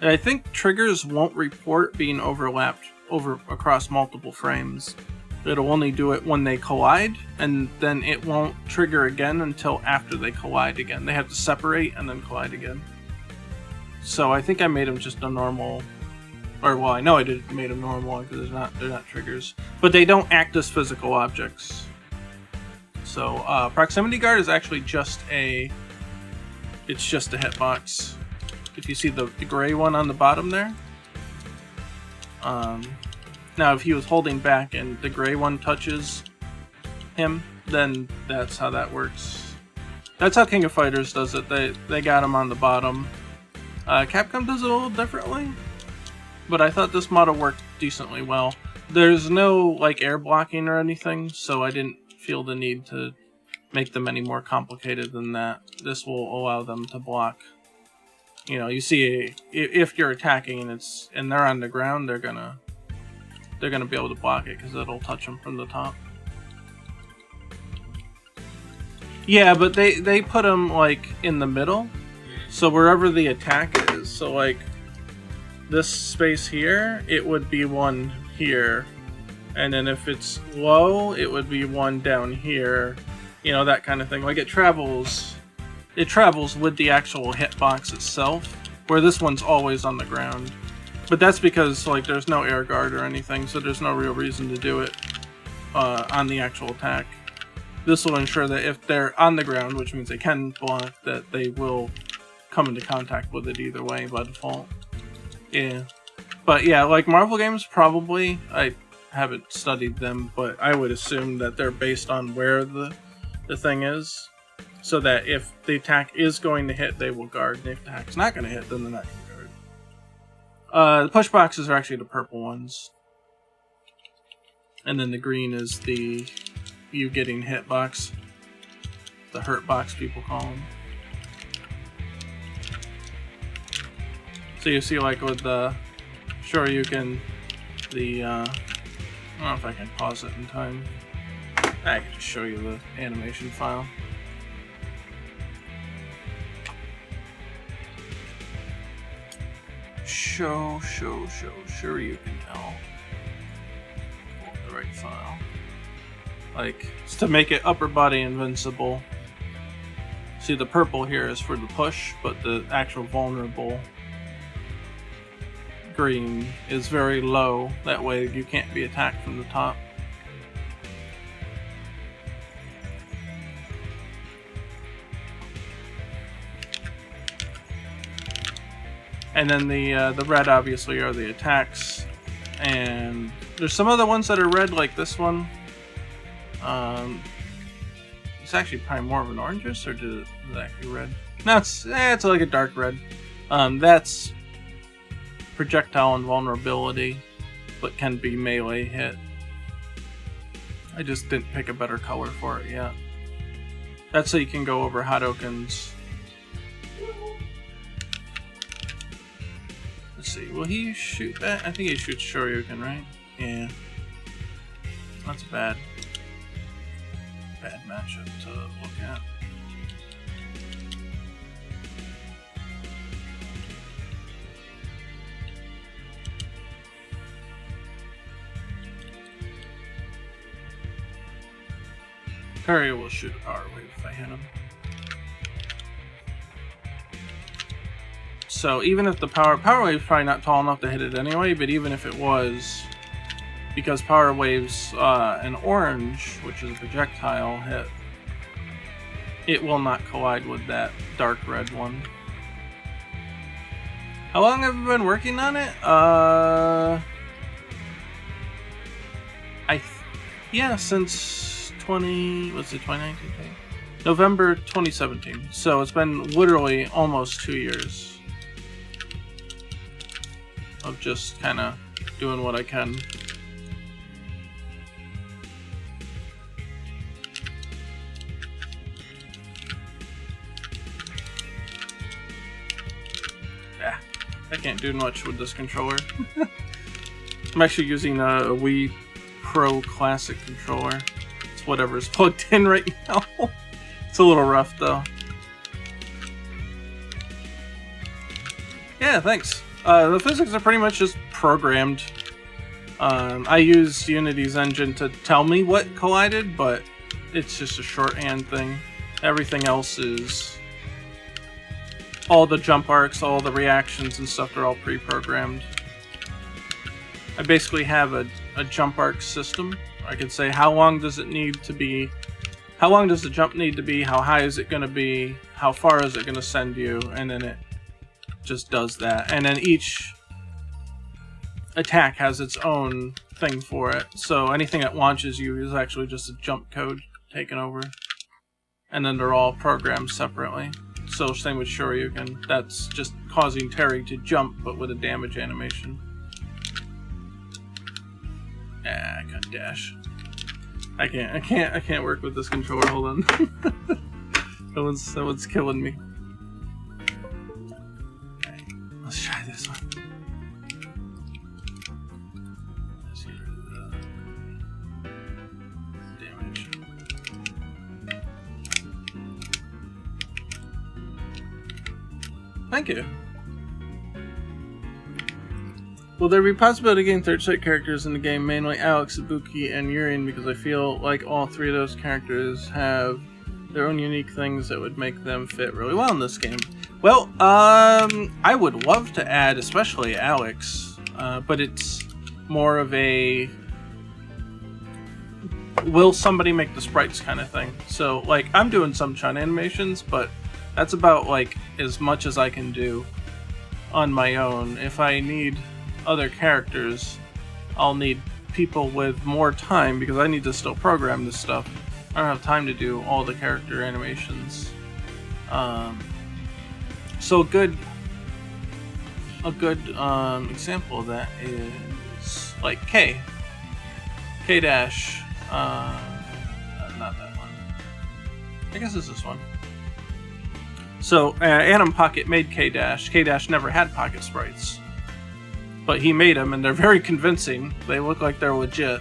And I think triggers won't report being overlapped across multiple frames. It'll only do it when they collide, and then it won't trigger again until after they collide again. They have to separate and then collide again. So I think I made them just a normal, or well, I know I made them normal because they're not triggers, but they don't act as physical objects. So proximity guard is actually just a hitbox. If you see the gray one on the bottom there. Now if he was holding back and the gray one touches him, then that's how that works. That's how King of Fighters does it. They got him on the bottom. Capcom does it a little differently, but I thought this model worked decently well. There's no like air blocking or anything, so I didn't feel the need to make them any more complicated than that. This will allow them to block. You know, you see if you're attacking and they're on the ground, they're gonna be able to block it because it'll touch them from the top. Yeah, but they put them like in the middle, so wherever the attack is. So like this space here, it would be one here, and then if it's low, it would be one down here. You know, that kind of thing. Like it travels with the actual hitbox itself, where this one's always on the ground. But that's because like there's no air guard or anything, so there's no real reason to do it on the actual attack. This will ensure that if they're on the ground, which means they can block, that they will come into contact with it either way by default. Yeah. But yeah, like Marvel games probably, I haven't studied them, but I would assume that they're based on where the thing is. So that if the attack is going to hit, they will guard. And if the attack's not going to hit, then they're not going to guard. The push boxes are actually the purple ones. And then the green is the you getting hit box. The hurt box, people call them. So you see like with the Shoryuken, I don't know if I can pause it in time. I can just show you the animation file. Shoryuken L. Pull up the right file. Like, it's to make it upper body invincible. See, the purple here is for the push, but the actual vulnerable green is very low. That way you can't be attacked from the top. And then the red obviously are the attacks, and there's some other ones that are red, like this one. It's actually probably more of an orangish, or is it actually red? No, it's like a dark red. That's projectile invulnerability, but can be melee hit. I just didn't pick a better color for it yet. That's so you can go over Hadokens. Let's see, will he shoot that? I think he shoots Shoryuken, right? Yeah. That's a bad matchup to look at. Terry will shoot a power wave if I hit him. So even if the power wave's probably not tall enough to hit it anyway, but even if it was, because power waves an orange, which is a projectile, hit it will not collide with that dark red one. How long have you been working on it? Yeah, since 2019? November 2017. So it's been literally almost 2 years of just kind of doing what I can. Yeah, I can't do much with this controller. I'm actually using a Wii Pro Classic controller. It's whatever's plugged in right now. It's a little rough though. Yeah, thanks. The physics are pretty much just programmed. I used Unity's engine to tell me what collided, but it's just a shorthand thing. Everything else is... all the jump arcs, all the reactions and stuff are all pre-programmed. I basically have a jump arc system. I could say how long does it need to be, how long does the jump need to be, how high is it going to be, how far is it going to send you, and then it just does that. And then each attack has its own thing for it. So anything that launches you is actually just a jump code taken over. And then they're all programmed separately. So same with Shoryuken. That's just causing Terry to jump, but with a damage animation. Ah, I got dash. I can't work with this controller. Hold on. that one's killing me. Okay, let's try this one. Let's get rid of the damage. Thank you. Will there be a possibility of getting third set characters in the game, mainly Alex, Ibuki, and Urien, because I feel like all three of those characters have their own unique things that would make them fit really well in this game? Well, I would love to add especially Alex, but it's more of a will somebody make the sprites kind of thing. So, like, I'm doing some Chun animations, but that's about, like, as much as I can do on my own. If I need other characters, I'll need people with more time because I need to still program this stuff. I don't have time to do all the character animations. So a good example of that is like K dash. Not that one. I guess it's this one. So Anim Pocket made K dash. K dash never had pocket sprites. But he made them, and they're very convincing. They look like they're legit.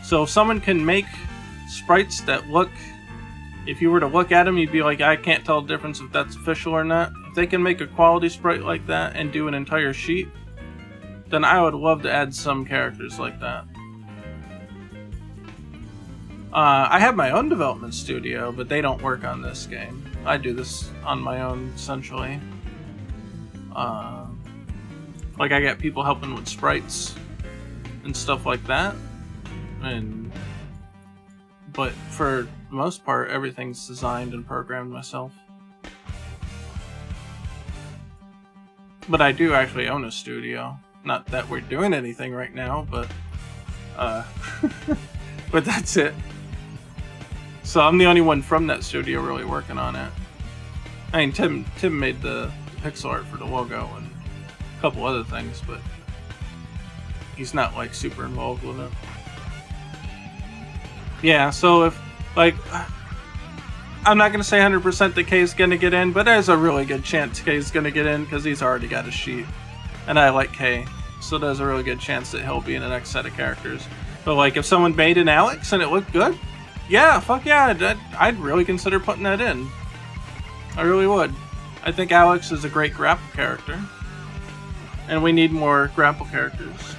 So if someone can make sprites that look... if you were to look at them, you'd be like, I can't tell the difference if that's official or not. If they can make a quality sprite like that and do an entire sheet, then I would love to add some characters like that. I have my own development studio, but they don't work on this game. I do this on my own, essentially. Like, I got people helping with sprites and stuff like that. But for the most part, everything's designed and programmed myself. But I do actually own a studio. Not that we're doing anything right now, but but that's it. So I'm the only one from that studio really working on it. I mean, Tim made the pixel art for the logo and a couple other things, but he's not like super involved with it. Yeah, so if, like, I'm not going to say 100% that Kay's going to get in, but there's a really good chance Kay's going to get in because he's already got a sheet. And I like Kay, so there's a really good chance that he'll be in the next set of characters. But, like, if someone made an Alex and it looked good, yeah, fuck yeah, I'd really consider putting that in. I really would. I think Alex is a great grapple character. And we need more grapple characters.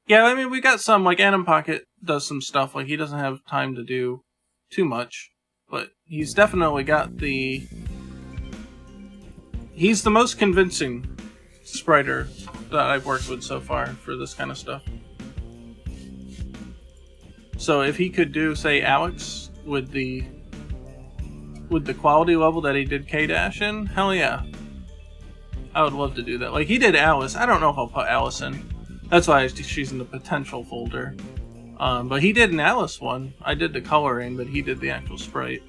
Yeah, I mean, we got some, like, Anim Pocket does some stuff, like, he doesn't have time to do too much, but he's definitely got the... he's the most convincing spriter that I've worked with so far for this kind of stuff. So if he could do, say, Alex, with the quality level that he did K-Dash in, hell yeah. I would love to do that. Like, he did Alice. I don't know if I'll put Alice in. That's why she's in the potential folder. But he did an Alice one. I did the coloring, but he did the actual sprite.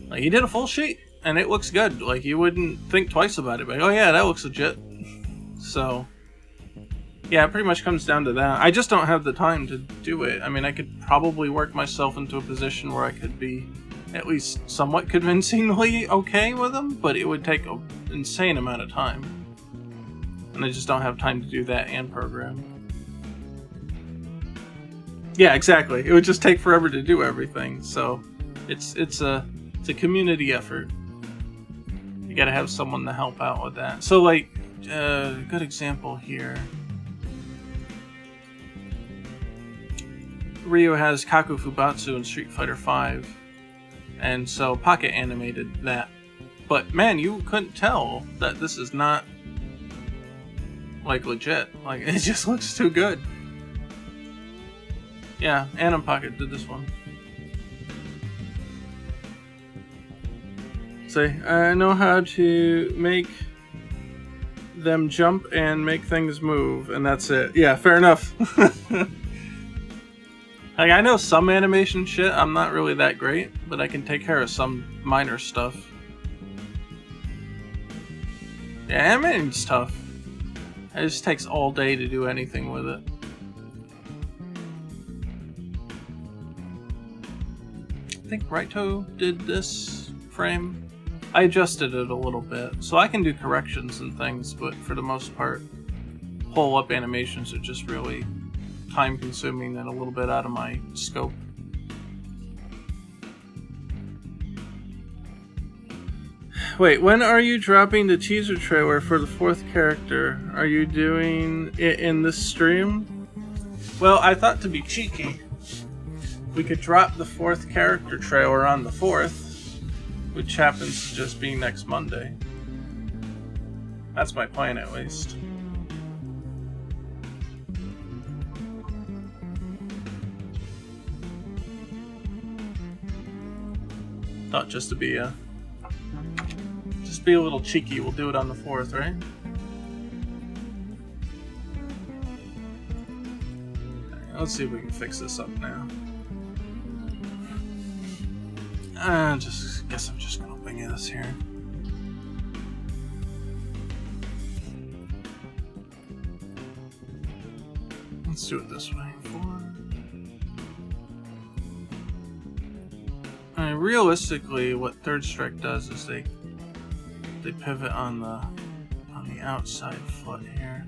Like, he did a full sheet, and it looks good. Like, you wouldn't think twice about it. But, oh yeah, that looks legit. So, yeah, it pretty much comes down to that. I just don't have the time to do it. I mean, I could probably work myself into a position where I could be at least somewhat convincingly okay with them, but it would take an insane amount of time. And I just don't have time to do that and program. Yeah, exactly. It would just take forever to do everything. So it's a community effort. You gotta have someone to help out with that. So like, good example here. Ryu has Kaku Fubatsu in Street Fighter V, and so Pocket animated that. But man, you couldn't tell that this is not like legit. Like, it just looks too good. Yeah, Anim Pocket did this one. Say, I know how to make them jump and make things move, and that's it. Yeah, fair enough. Like, I know some animation shit, I'm not really that great, but I can take care of some minor stuff. Yeah, animating's tough. It just takes all day to do anything with it. I think Raito did this frame. I adjusted it a little bit, so I can do corrections and things, but for the most part, pull-up animations are just really time-consuming and a little bit out of my scope. Wait, when are you dropping the teaser trailer for the 4th character? Are you doing it in this stream? Well, I thought to be cheeky, we could drop the 4th character trailer on the 4th, which happens to just be next Monday. That's my plan, at least. Thought just to be a little cheeky, we'll do it on the 4th, right? Let's see if we can fix this up now. Guess I'm just gonna wing this here. Let's do it this way. I mean, realistically, what Third Strike does is they pivot on the outside foot here.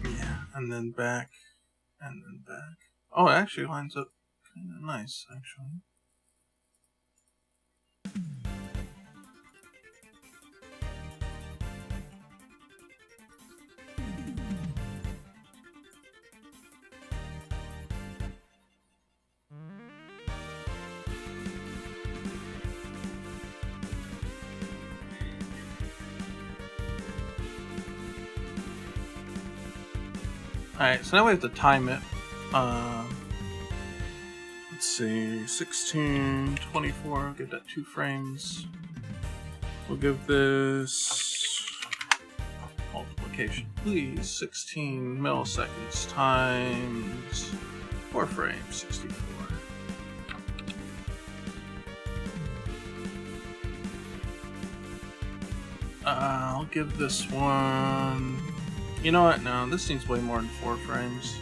Yeah, and then back, and then back. Oh, it actually lines up kind of nice, actually. Alright, so now we have to time it. Let's see, 16, 24, I'll give that 2 frames. We'll give this multiplication, please. 16 milliseconds times 4 frames, 64. I'll give this one... You know what? No, this needs way more than 4 frames.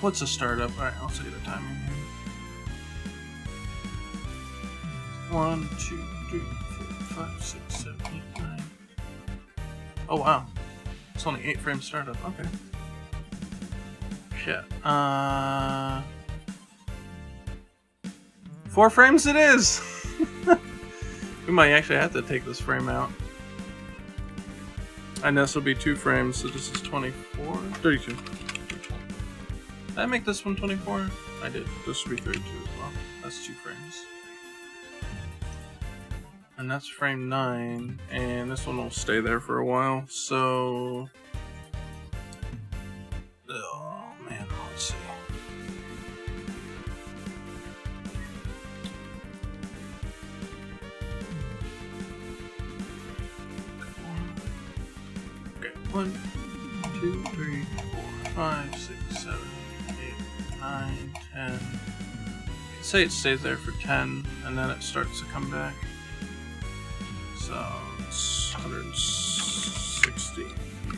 What's a startup? Alright, I'll say the timing here. 1, 2, 3, 4, 5, 6, 7, 8, 9. Oh wow. It's only 8 frame startup. Okay. Shit. 4 frames it is! We might actually have to take this frame out. And this will be 2 frames, so this is 24, 32. Did I make this one 24? I did. This will be 32 as well. That's 2 frames. And that's frame 9, and this one will stay there for a while, so... Oh man, let's see. Okay, 1, 2, 3, 4, 5, 6, 7, 8, 9, 10. You can say it stays there for 10, and then it starts to come back. So it's 160.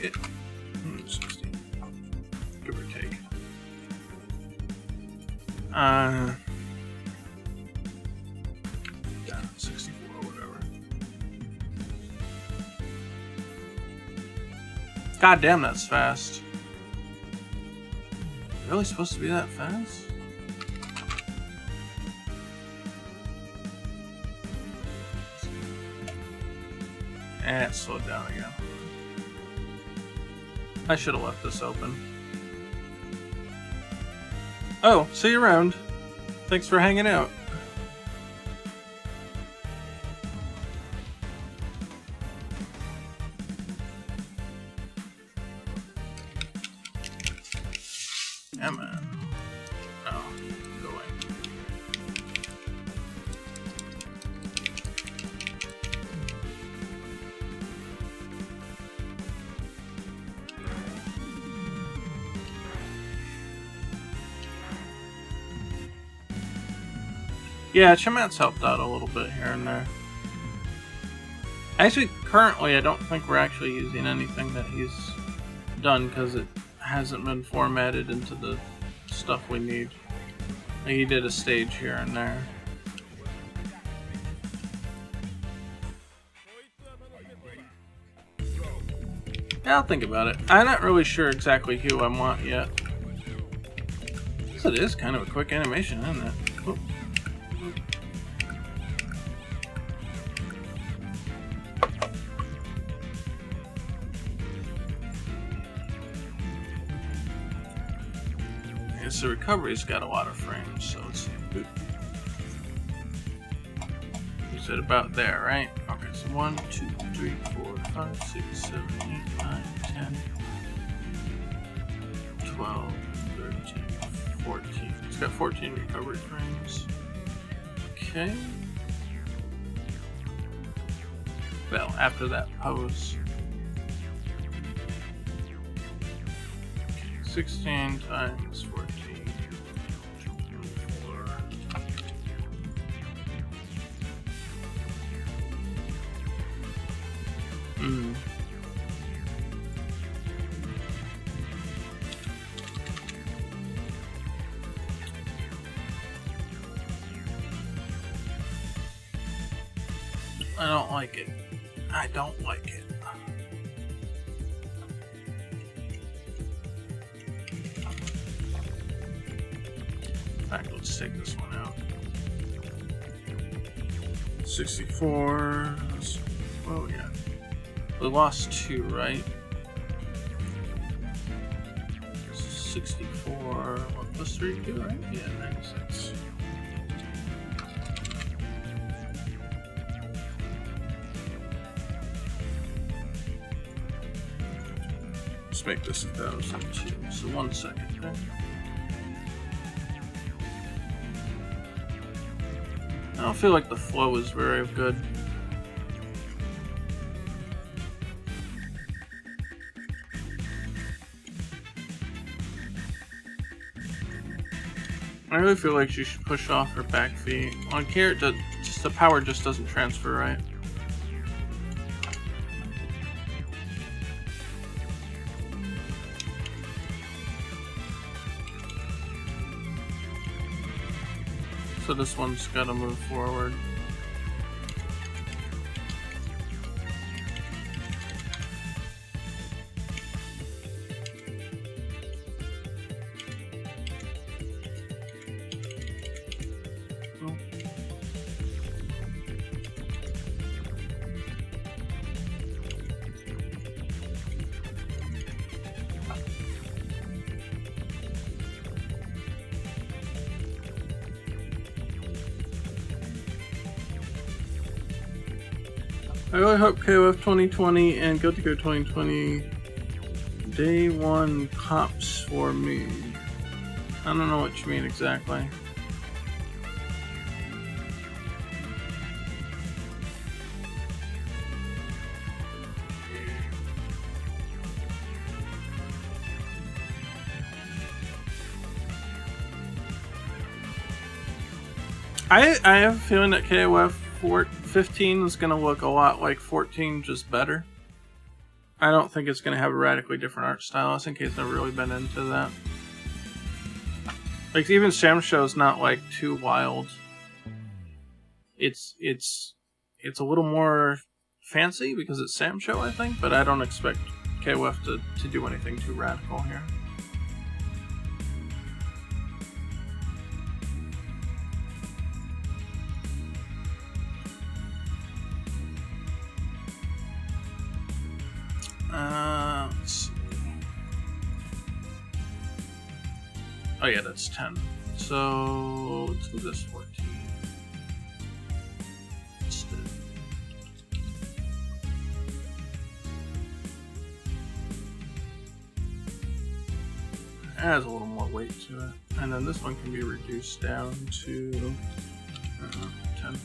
Yeah, 160. Give or take. Yeah, 64 or whatever. God damn, that's fast. Really supposed to be that fast? And it slowed down again. I should have left this open. Oh, see you around. Thanks for hanging out. Yeah, man. Oh, go away. Yeah, Chamat's helped out a little bit here and there. Actually, currently, I don't think we're actually using anything that he's done because it hasn't been formatted into the stuff we need. He did a stage here and there. Yeah, I'll think about it. I'm not really sure exactly who I want yet. So it is kind of a quick animation, isn't it? Oop. The recovery's got a lot of frames, so let's see. You said about there, right? Okay, so 1, 2, 3, 4, 5, 6, 7, 8, 9, 10, 12, 13, 14. It's got 14 recovery frames. Okay. Well, after that pose. 16 times 14. 24. I don't like it. I don't like it. In fact, let's take this one out. 64. Oh, yeah. We lost 2, right? 64. 1 plus 3, 2, right? Yeah, 96. Let's make this 1,002. So 1 second, okay? I don't feel like the flow is very good. I really feel like she should push off her back feet. On here, just the power just doesn't transfer right. So this one's got to move forward. I really hope KOF 2020 and Guilty Gear 2020 day one cops for me. I don't know what you mean exactly. I have a feeling that KOF 15 is going to look a lot like 14, just better. I don't think it's going to have a radically different art style. I think he's never really been into that. Like, even Sam Show's not, like, too wild. It's a little more fancy because it's Sam Show, I think, but I don't expect KOF to do anything too radical here. Let's see. Oh yeah, that's 10. So let's do this 14 instead. It has a little more weight to it. And then this one can be reduced down to 10.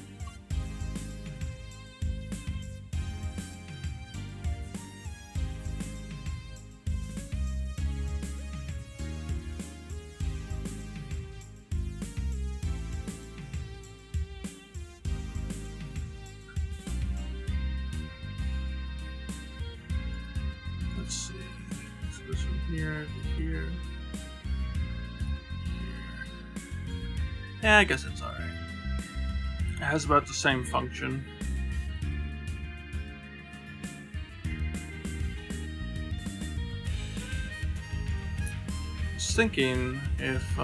Let's see. So this from here to here. Here. Yeah, I guess it's alright. It has about the same function. I was thinking if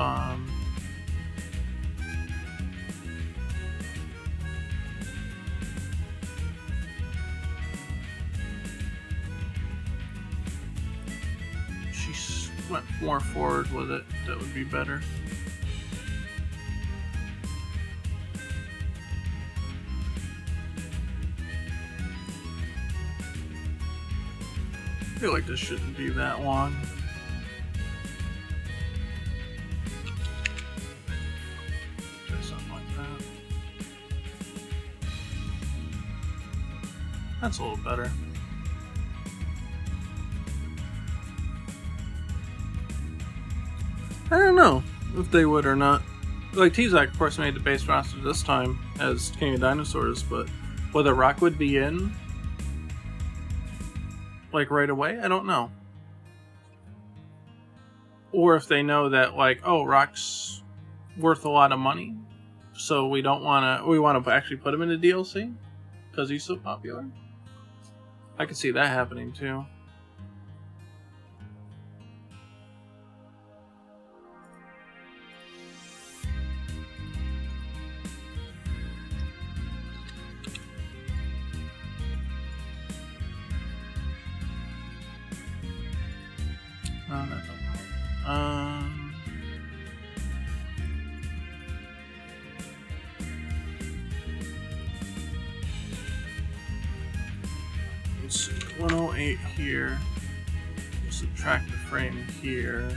went more forward with it, that would be better. I feel like this shouldn't be that long. Do something like that. That's a little better. I don't know if they would or not. Like, T-Zack, of course, made the base roster this time as King of Dinosaurs, but whether Rock would be in, like, right away, I don't know. Or if they know that, like, oh, Rock's worth a lot of money, so we want to actually put him in the DLC because he's so popular. I could see that happening too. No, that's okay. Let's see, 108 here. We'll subtract the frame here.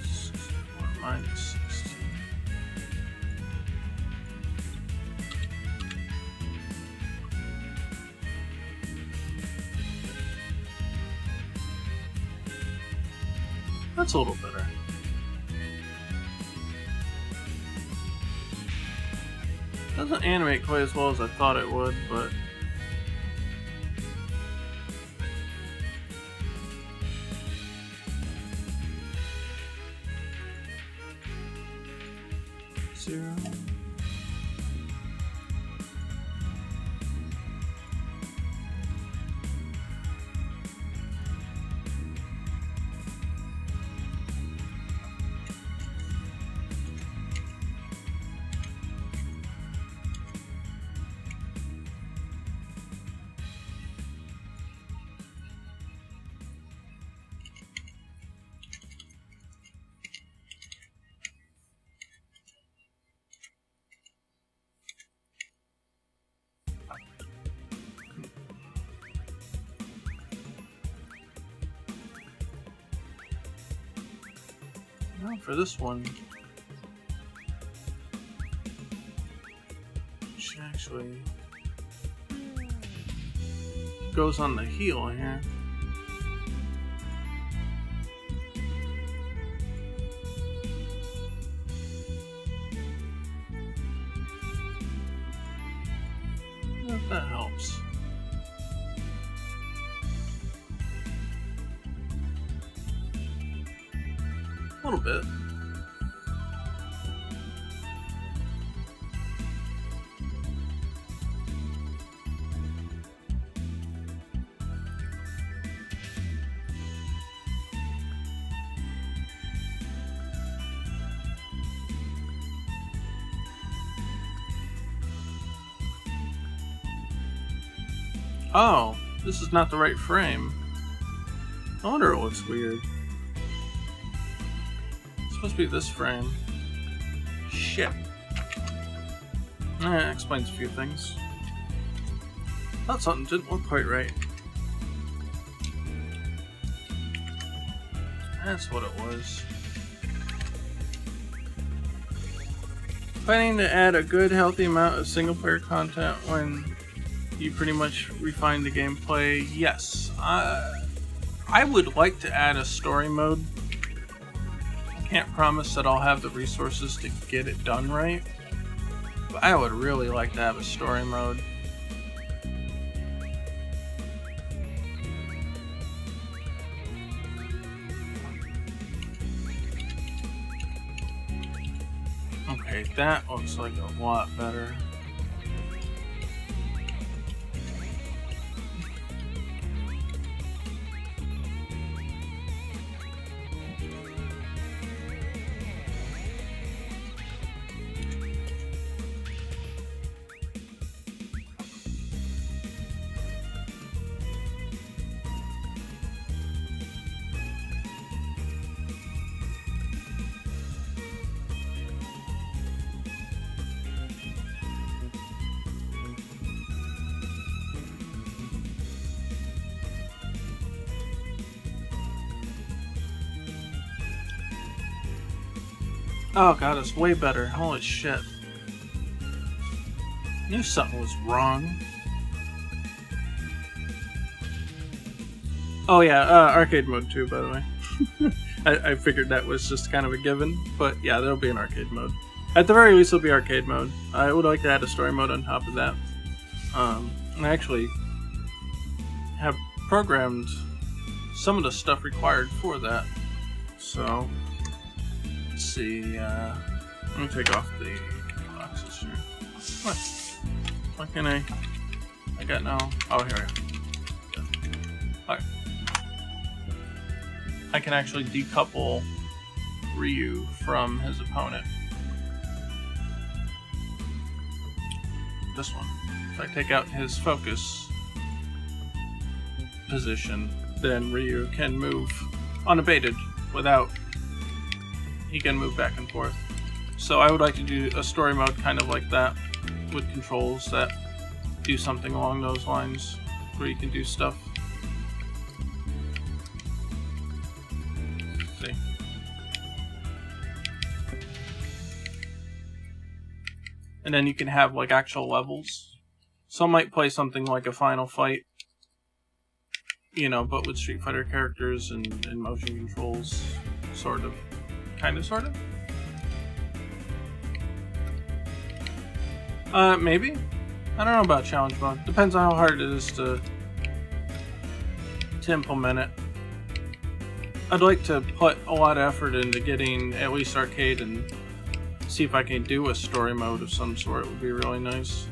64 minus 16. That's a little better. Doesn't animate quite as well as I thought it would, but zero. Well, for this one, which actually goes on the heel here. If that helps. A little bit. Oh, this is not the right frame. No wonder it looks weird. It's supposed to be this frame. Shit. That explains a few things. Thought something didn't look quite right. That's what it was. Planning to add a good, healthy amount of single-player content when you pretty much refine the gameplay. Yes, I would like to add a story mode. I can't promise that I'll have the resources to get it done right, but I would really like to have a story mode. Okay, that looks like a lot better. Oh god, it's way better. Holy shit. Knew something was wrong. Oh yeah, arcade mode too, by the way. I figured that was just kind of a given, but yeah, there'll be an arcade mode. At the very least, there'll be arcade mode. I would like to add a story mode on top of that. I actually have programmed some of the stuff required for that. So, let's see. Let me take off the boxes here. What? What can I got now? Oh, here we go. Alright. I can actually decouple Ryu from his opponent. This one. If I take out his focus position, then Ryu can move unabated without... He can move back and forth. So I would like to do a story mode kind of like that, with controls that do something along those lines, where you can do stuff. See. And then you can have like actual levels. Some might play something like a Final Fight, you know, but with Street Fighter characters and motion controls, sort of. Kind of, sort of? Maybe? I don't know about challenge mode. Depends on how hard it is to implement it. I'd like to put a lot of effort into getting at least arcade and see if I can do a story mode of some sort. It would be really nice.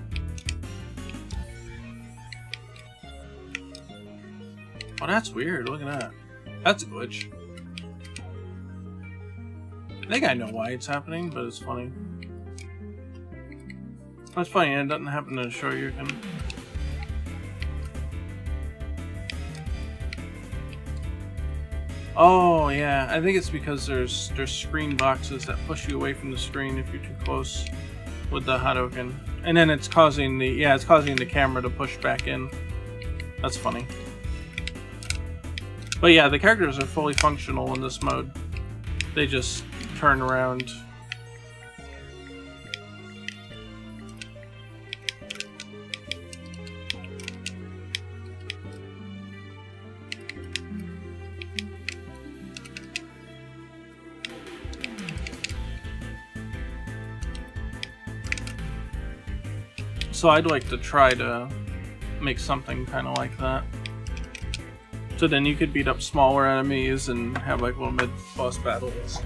Oh, that's weird. Look at that. That's a glitch. I think I know why it's happening, but it's funny. That's funny, it doesn't happen to show you can. Oh yeah, I think it's because there's screen boxes that push you away from the screen if you're too close with the Hadouken. And then it's causing the camera to push back in. That's funny. But yeah, the characters are fully functional in this mode. they just turn around. So I'd like to try to make something kind of like that. So then you could beat up smaller enemies and have like little mid-boss battles.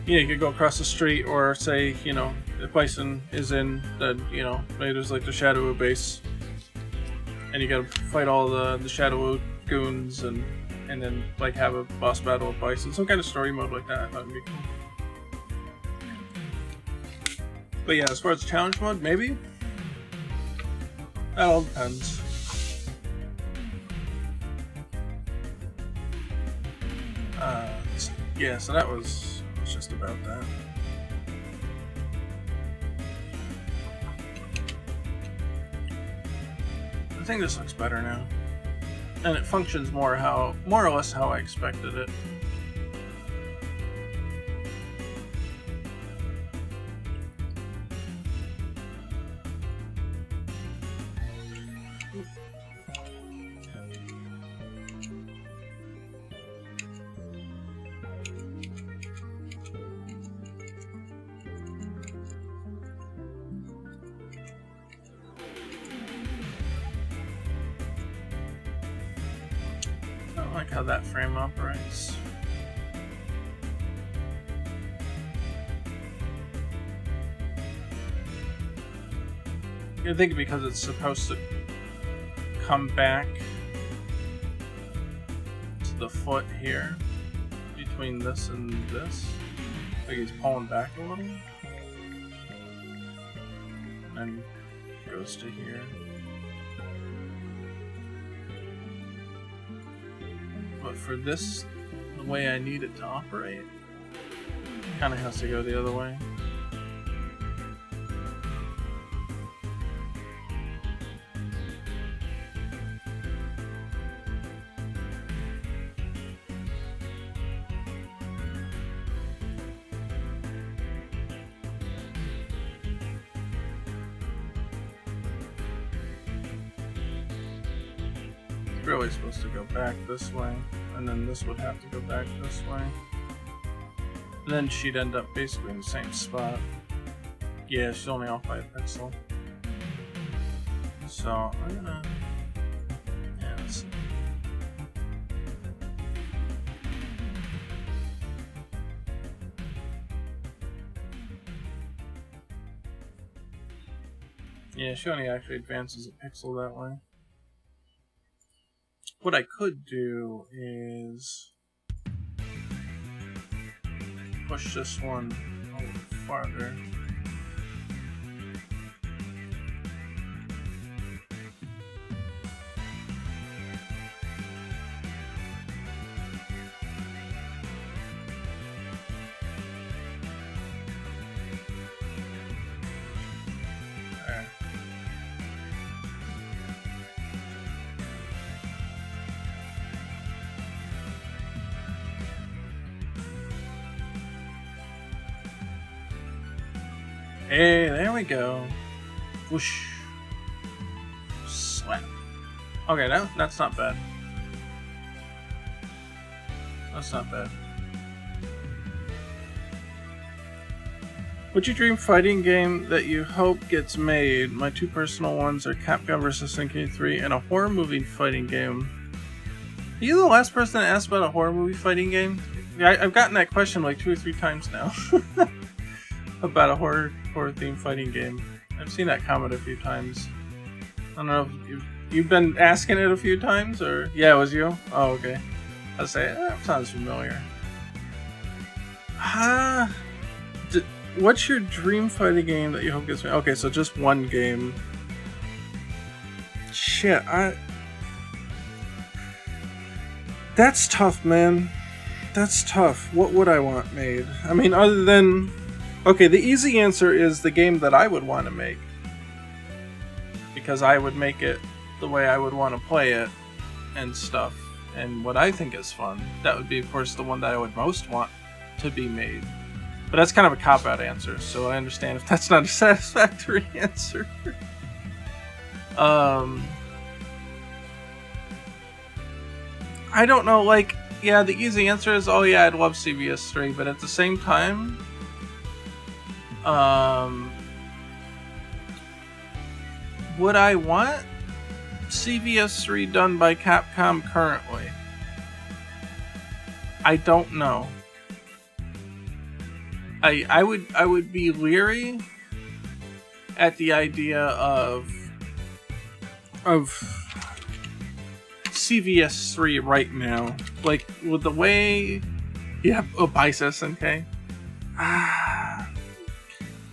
You know, you could go across the street, or say, you know, if Bison is in, then, you know, maybe there's like the Shadow base. And you gotta fight all the Shadow goons and then like have a boss battle with Bison. Some kind of story mode like that, I thought would be cool. But yeah, as far as challenge mode, maybe? That all depends. Yeah, so that was just about that. I think this looks better now. And it functions more or less how I expected it. I like how that frame operates. I think because it's supposed to come back to the foot here, between this and this. Like he's pulling back a little. And goes to here. But for this, the way I need it to operate, it kind of has to go the other way. It's really supposed to go back this way. And then this would have to go back this way. And then she'd end up basically in the same spot. Yeah, she's only off by a pixel. So I'm gonna... Yeah, let's see. Yeah, she only actually advances a pixel that way. What I could do is push this one a little farther. There. Hey, there we go. Whoosh. Slap. Okay, that's not bad. That's not bad. What's your dream fighting game that you hope gets made? My two personal ones are Capcom vs. SNK 3 and a horror movie fighting game. Are you the last person to ask about a horror movie fighting game? I've gotten that question like 2 or 3 times now. About a horror themed fighting game. I've seen that comment a few times. I don't know if you've been asking it a few times, or yeah, it was you? Oh, okay. I'll say that sounds familiar. What's your dream fighting game that you hope gets made? Okay, so just one game. Shit, that's tough, man. That's tough. What would I want made? I mean, other than... Okay, the easy answer is the game that I would want to make. Because I would make it the way I would want to play it and stuff. And what I think is fun. That would be, of course, the one that I would most want to be made. But that's kind of a cop-out answer, so I understand if that's not a satisfactory answer. I don't know, like, yeah, the easy answer is, oh yeah, I'd love CVS3, but at the same time, would I want CVS3 done by Capcom currently? I don't know. I would be leery at the idea of CVS3 right now. Like, with the way... Yeah, Bice SNK.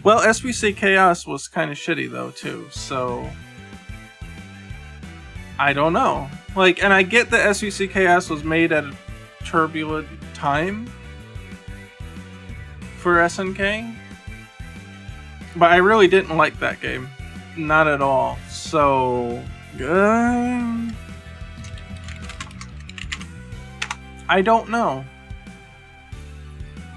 Well, SBC Chaos was kind of shitty, though, too, so... I don't know. Like, and I get that SBC Chaos was made at a turbulent time for SNK, but I really didn't like that game. Not at all. So... I don't know.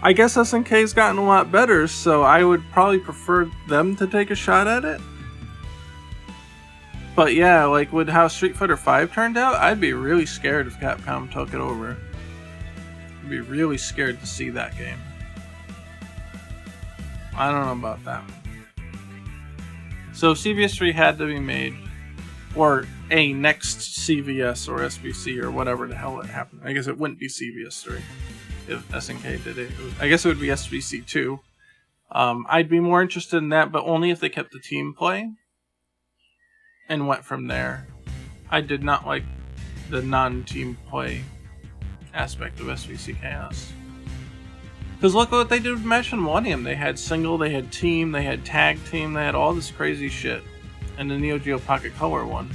I guess SNK's gotten a lot better, so I would probably prefer them to take a shot at it. But yeah, like with how Street Fighter V turned out, I'd be really scared if Capcom took it over. I'd be really scared to see that game. I don't know about that one. So CVS3 had to be made, or a next CVS or SBC or whatever the hell it happened. I guess it wouldn't be CVS3 if SNK did it. I guess it would be SBC2. I'd be more interested in that, but only if they kept the team play and went from there. I did not like the non-team play aspect of SBC Chaos. Because look what they did with Mesh and Millennium. They had single, they had team, they had tag team, they had all this crazy shit. And the Neo Geo Pocket Color one.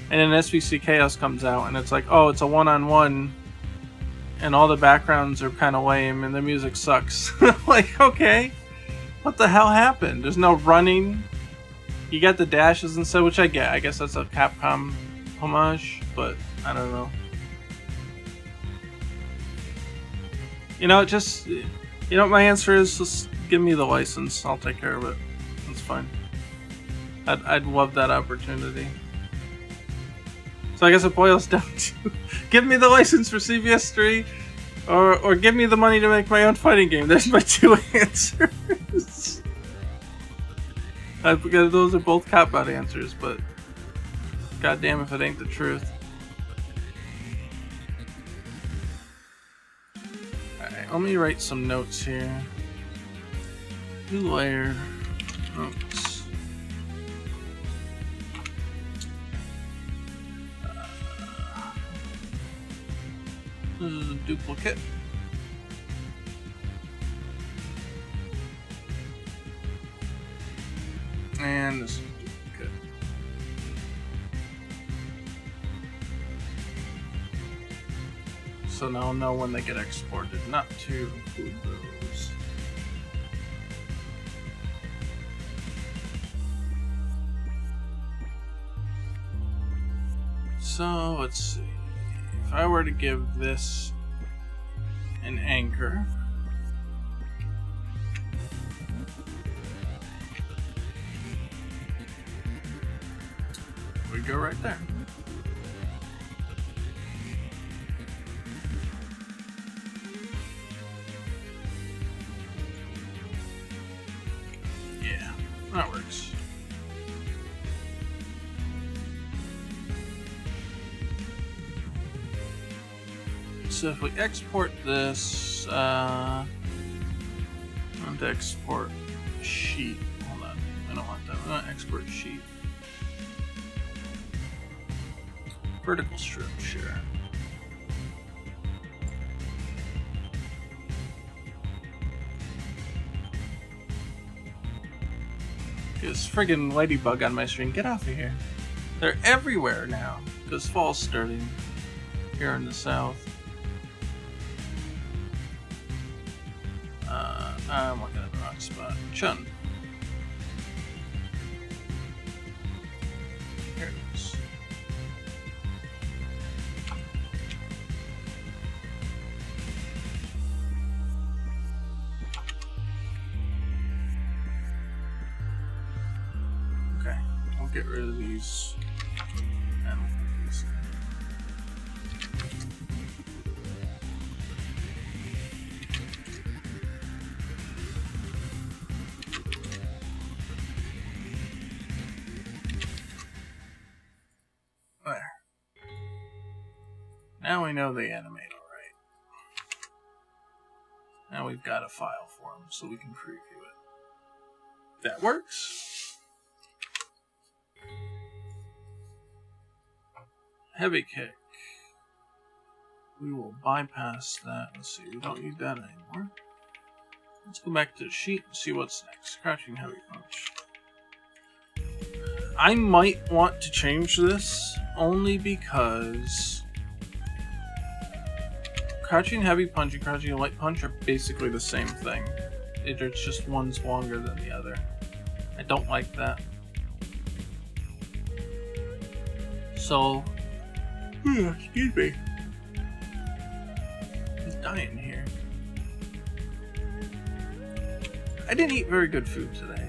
And then SBC Chaos comes out and it's like, oh, it's a one-on-one and all the backgrounds are kind of lame and the music sucks. Like, okay, what the hell happened? There's no running. You got the dashes and stuff, which I get. I guess that's a Capcom homage, but I don't know. You know, just, you know what my answer is? Just give me the license. I'll take care of it. That's fine. I'd love that opportunity. So I guess it boils down to give me the license for CVS3 or give me the money to make my own fighting game. There's my two answers. Because those are both cop-out answers, but goddamn if it ain't the truth. Alright, let me write some notes here. New layer. Notes. This is a duplicate. And this is a duplicate. So now I'll know when they get exported, not to include those. So let's see. If I were to give this an anchor, we go right there. Yeah, that works. So if we export this, I want to export sheet. Hold on, I don't want that. I want to export sheet. Vertical strip, sure. This friggin' ladybug on my screen, get off of here. They're everywhere now, because fall's starting here in the south. I'm looking at the wrong spot. Chun. Here it is. get rid of these. I don't think these. There. Now we know they animate alright. Now we've got a file for them so we can preview it. That works. Heavy kick. We will bypass that. Let's see, we don't need that anymore. Let's go back to the sheet and see what's next. Crouching heavy punch. I might want to change this only because crouching heavy punch and crouching light punch are basically the same thing. It's just one's longer than the other. I don't like that. So, excuse me. I'm dying here. I didn't eat very good food today,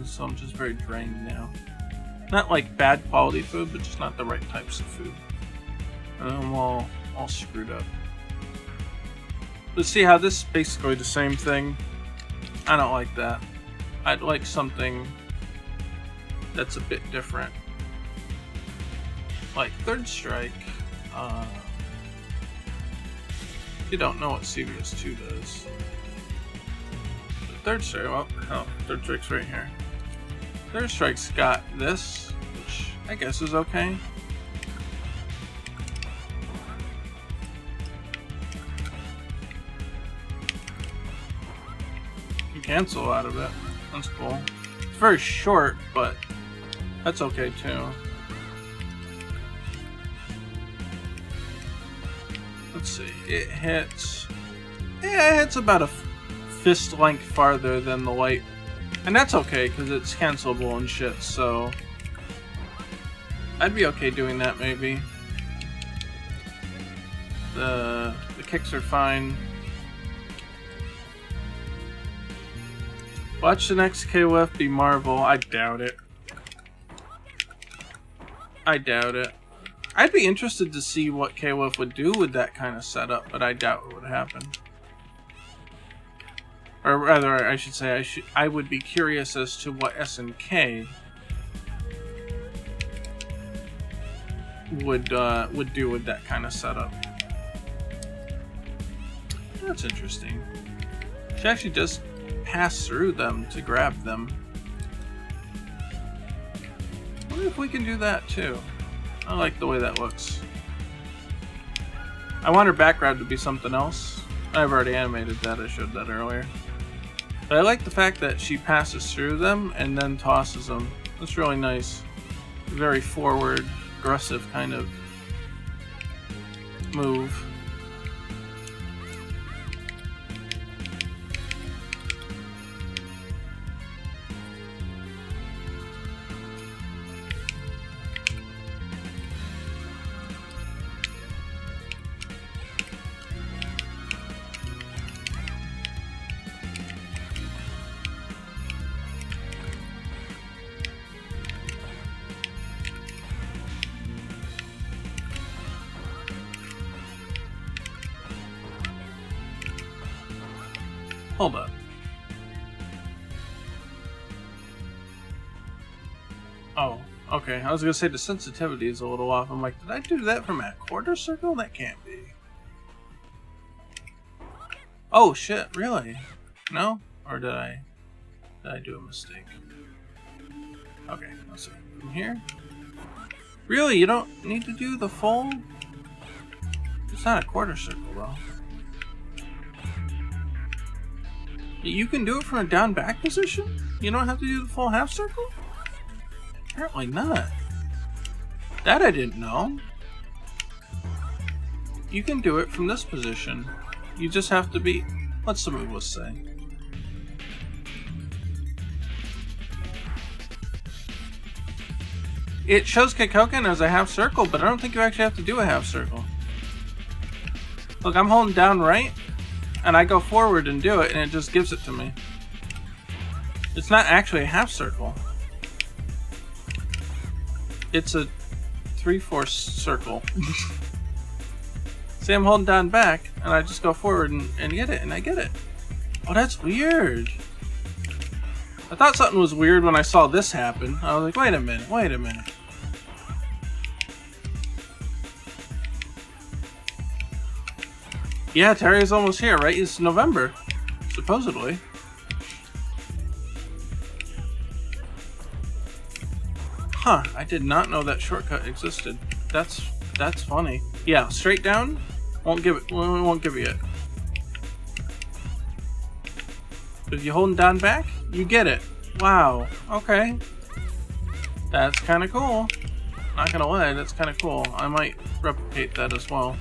so I'm just very drained now. Not like bad quality food, but just not the right types of food. And I'm all screwed up. Let's see how this is basically the same thing. I don't like that. I'd like something that's a bit different. Like Third Strike. You don't know what CBS 2 does. But Third Strike, oh, Third Strike's right here. Third Strike's got this, which I guess is okay. You cancel out of it. That's cool. It's very short, but that's okay too. Let's see. It hits. Yeah, it hits about a fist length farther than the light. And that's okay, because it's cancelable and shit, so I'd be okay doing that, maybe. The kicks are fine. Watch the next KOF be Marvel. I doubt it. I doubt it. I'd be interested to see what KOF would do with that kind of setup, but I doubt it would happen. Or rather, I should say, I would be curious as to what SNK would do with that kind of setup. That's interesting. She actually does pass through them to grab them. I wonder if we can do that too. I like the way that looks. I want her background to be something else. I've already animated that, I showed that earlier. But I like the fact that she passes through them and then tosses them. That's really nice. Very forward, aggressive kind of move. Hold up. Oh, okay. I was gonna say the sensitivity is a little off. I'm like, did I do that from a quarter circle? That can't be. Oh shit, really? No? Or did I do a mistake? Okay, let's see. From here? Really? You don't need to do the full? It's not a quarter circle though. You can do it from a down back position? You don't have to do the full half circle? Apparently not. That I didn't know. You can do it from this position. You just have to be... What's the move, let's say? It shows Kikoken as a half circle, but I don't think you actually have to do a half circle. Look, I'm holding down right. And I go forward and do it, and it just gives it to me. It's not actually a half circle. It's a 3/4 circle. See, I'm holding down back, and I just go forward and get it, and I get it. Oh, that's weird. I thought something was weird when I saw this happen. I was like, wait a minute, wait a minute. Yeah, Terry's almost here, right? It's November, supposedly. Huh, I did not know that shortcut existed. That's funny. Yeah, straight down. We won't give it yet. But if you hold down back, you get it. Wow. Okay. That's kind of cool. Not gonna lie, that's kind of cool. I might replicate that as well.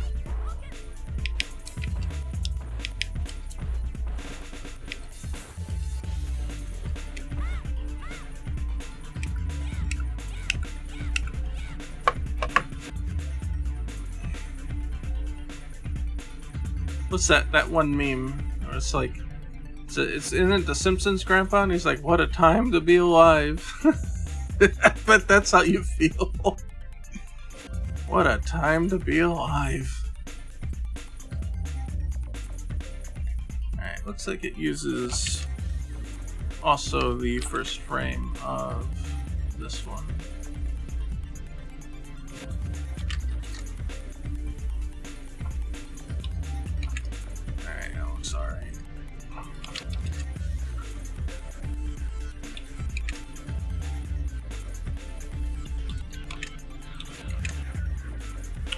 What's that one meme? It's like, isn't it the Simpsons grandpa? And he's like, what a time to be alive. But that's how you feel. What a time to be alive. Alright, looks like it uses also the first frame of this one.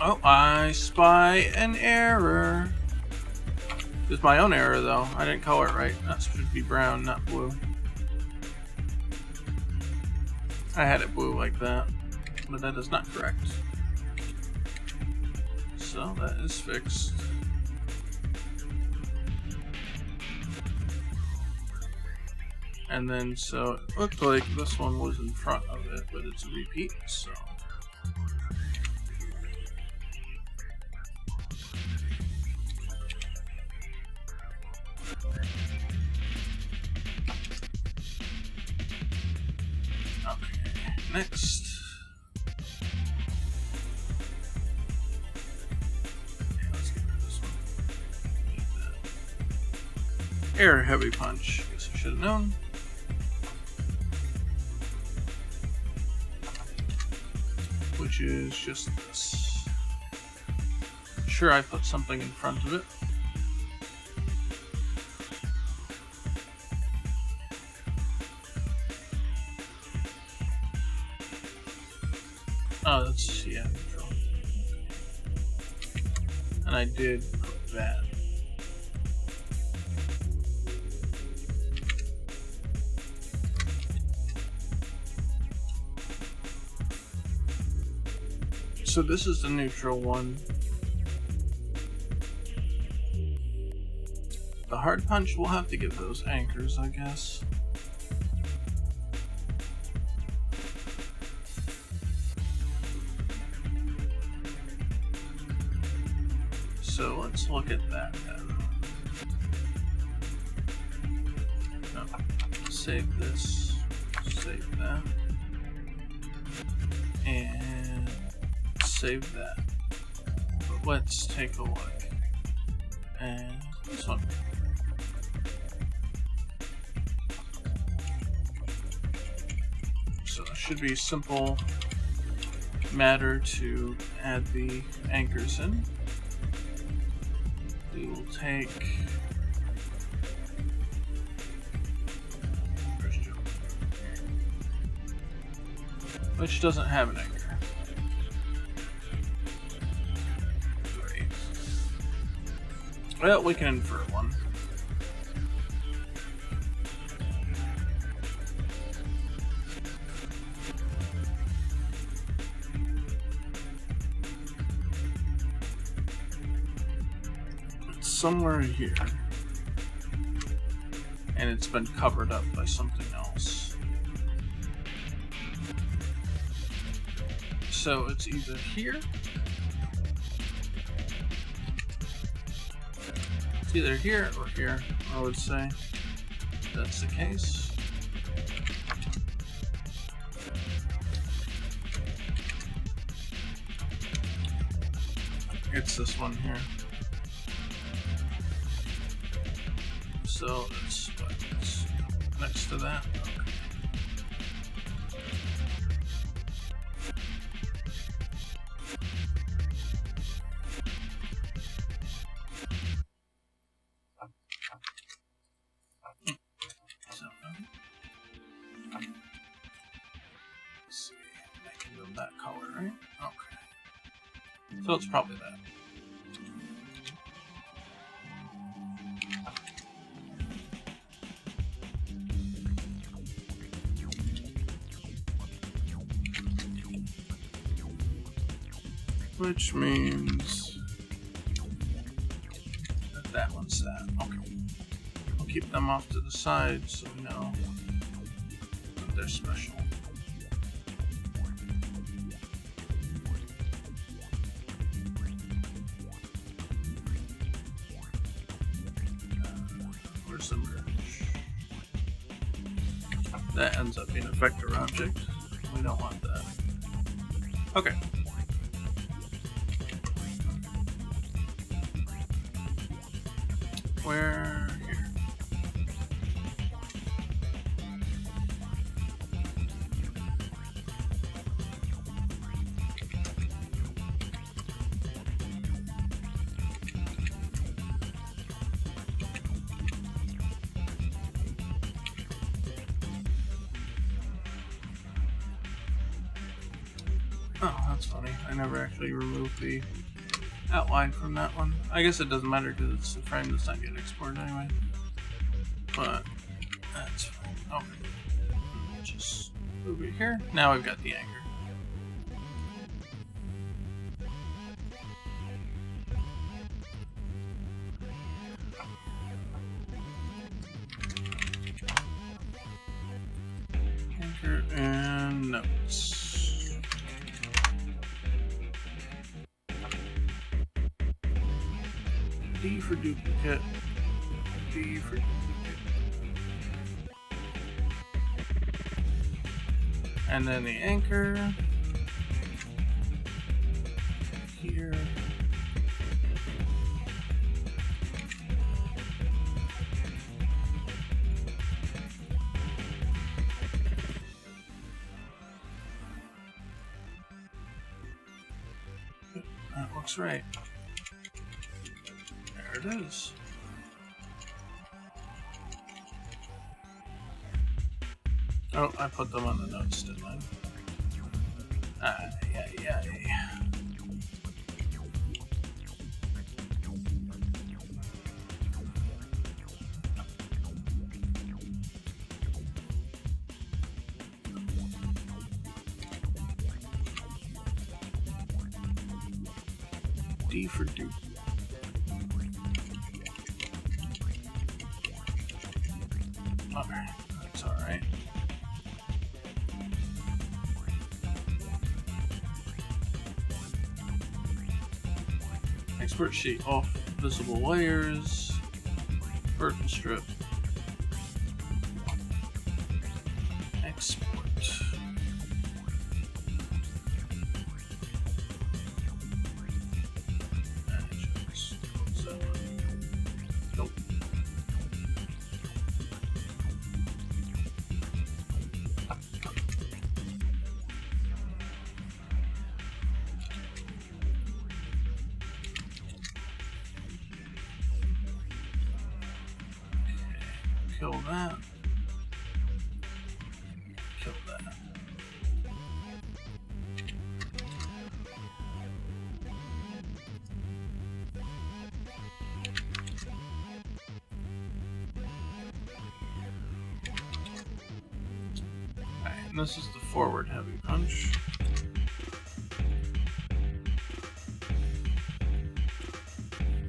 Oh, I spy an error. It's my own error, though. I didn't color it right. That should be brown, not blue. I had it blue like that, but that is not correct. So that is fixed. And then, so it looked like this one was in front of it, but it's a repeat, so. Next. Okay, let's get rid of this one. Air heavy punch. Guess I should have known. Which is just this. Sure, I put something in front of it. Oh, that's, yeah, neutral. And I did put that. So this is the neutral one. The hard punch, we'll have to get those anchors, I guess. So let's look at that then. Oh, save this, save that, and save that. But let's take a look. And this one. So it should be a simple matter to add the anchors in. We will take which doesn't have an anchor. Great. Well, we can invert one. Somewhere here, and it's been covered up by something else. So it's either here, or here, I would say. If that's the case. It's this one here. So it's next to that. Let's see, making them that color, right? Okay. So it's probably that. Which means that one's that. Okay. We'll keep them off to the side so we know they're special. Where's the merge? That ends up being a vector object. We don't want that. Okay. Where here? Oh, that's funny. I never actually removed the outline from that one. I guess it doesn't matter because it's a frame that's not getting exported anyway. But that's fine. Okay. Just over here. Now we've got the anchor. Anchor and notes. D for duplicate. D for duplicate. And then the anchor. Here. That looks right. There it is. Oh, I put them on the notes, didn't I? Yeah. D for dupe. Okay, that's alright. Export sheet off visible layers. Vertical strip. Export. Nope. Kill that. Kill that. Alright, and this is the forward heavy punch.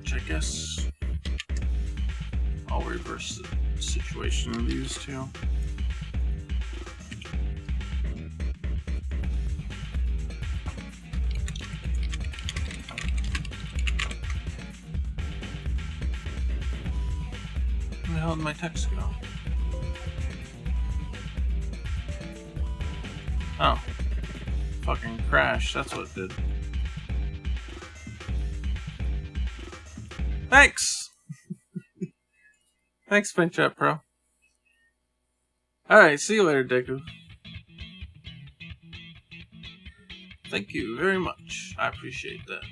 Which I guess I'll reverse the situation of these two. Where the hell did my text go? Oh. Fucking crash, that's what it did. Thanks! Thanks, Pinchot Pro. Alright, see you later, Deku. Thank you very much. I appreciate that.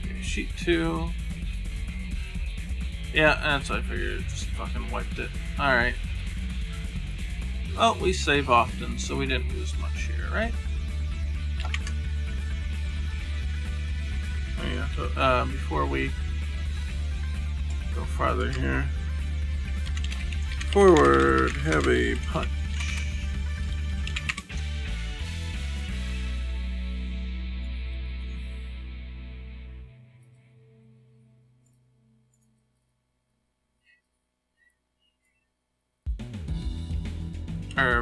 Okay, sheet 2. Yeah, that's what I figured. It just fucking wiped it. Alright. Well, we save often, so we didn't lose much here, right? Oh, yeah, so, before we go farther here. Forward, have a punch.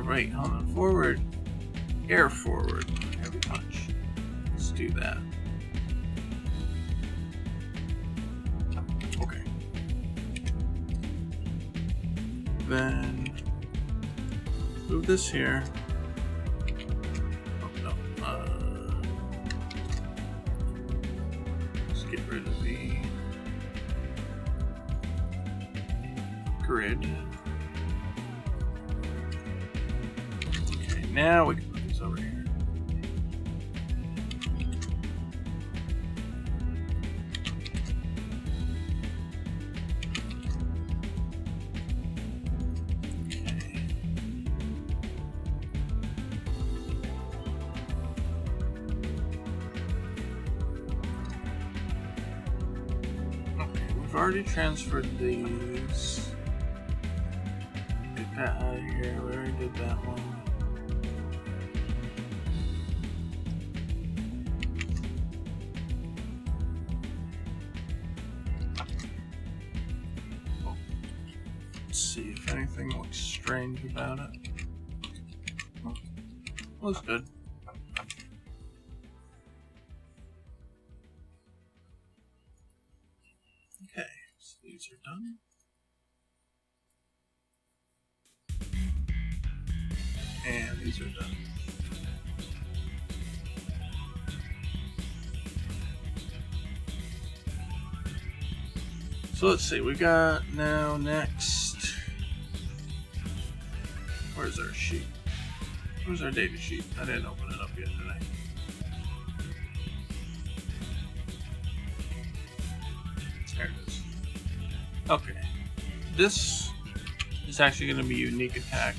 Wait, hold on. Forward, air forward, heavy punch. Let's do that. Okay. Then move this here. Oh no. Let's get rid of the grid. Now we can put these over here. Okay, we've already transferred these. Get that out of here. We already did that one. See if anything looks strange about it. Well, looks good. Okay, so these are done. And these are done. So let's see, we got now next. Where's our sheet? Where's our data sheet? I didn't open it up yet, did I? There it is. Okay. This is actually going to be a unique attack.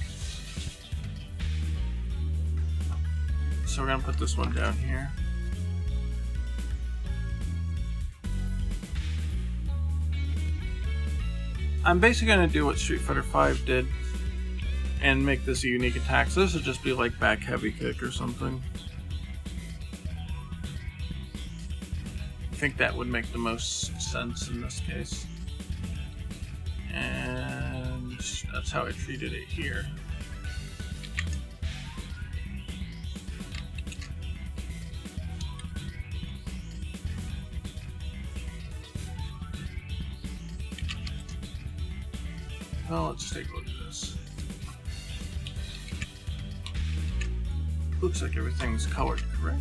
So we're going to put this one down here. I'm basically going to do what Street Fighter V did and make this a unique attack. So this would just be like back heavy kick or something. I think that would make the most sense in this case. And that's how I treated it here. Well, let's take a look at this. Looks like everything's colored correct.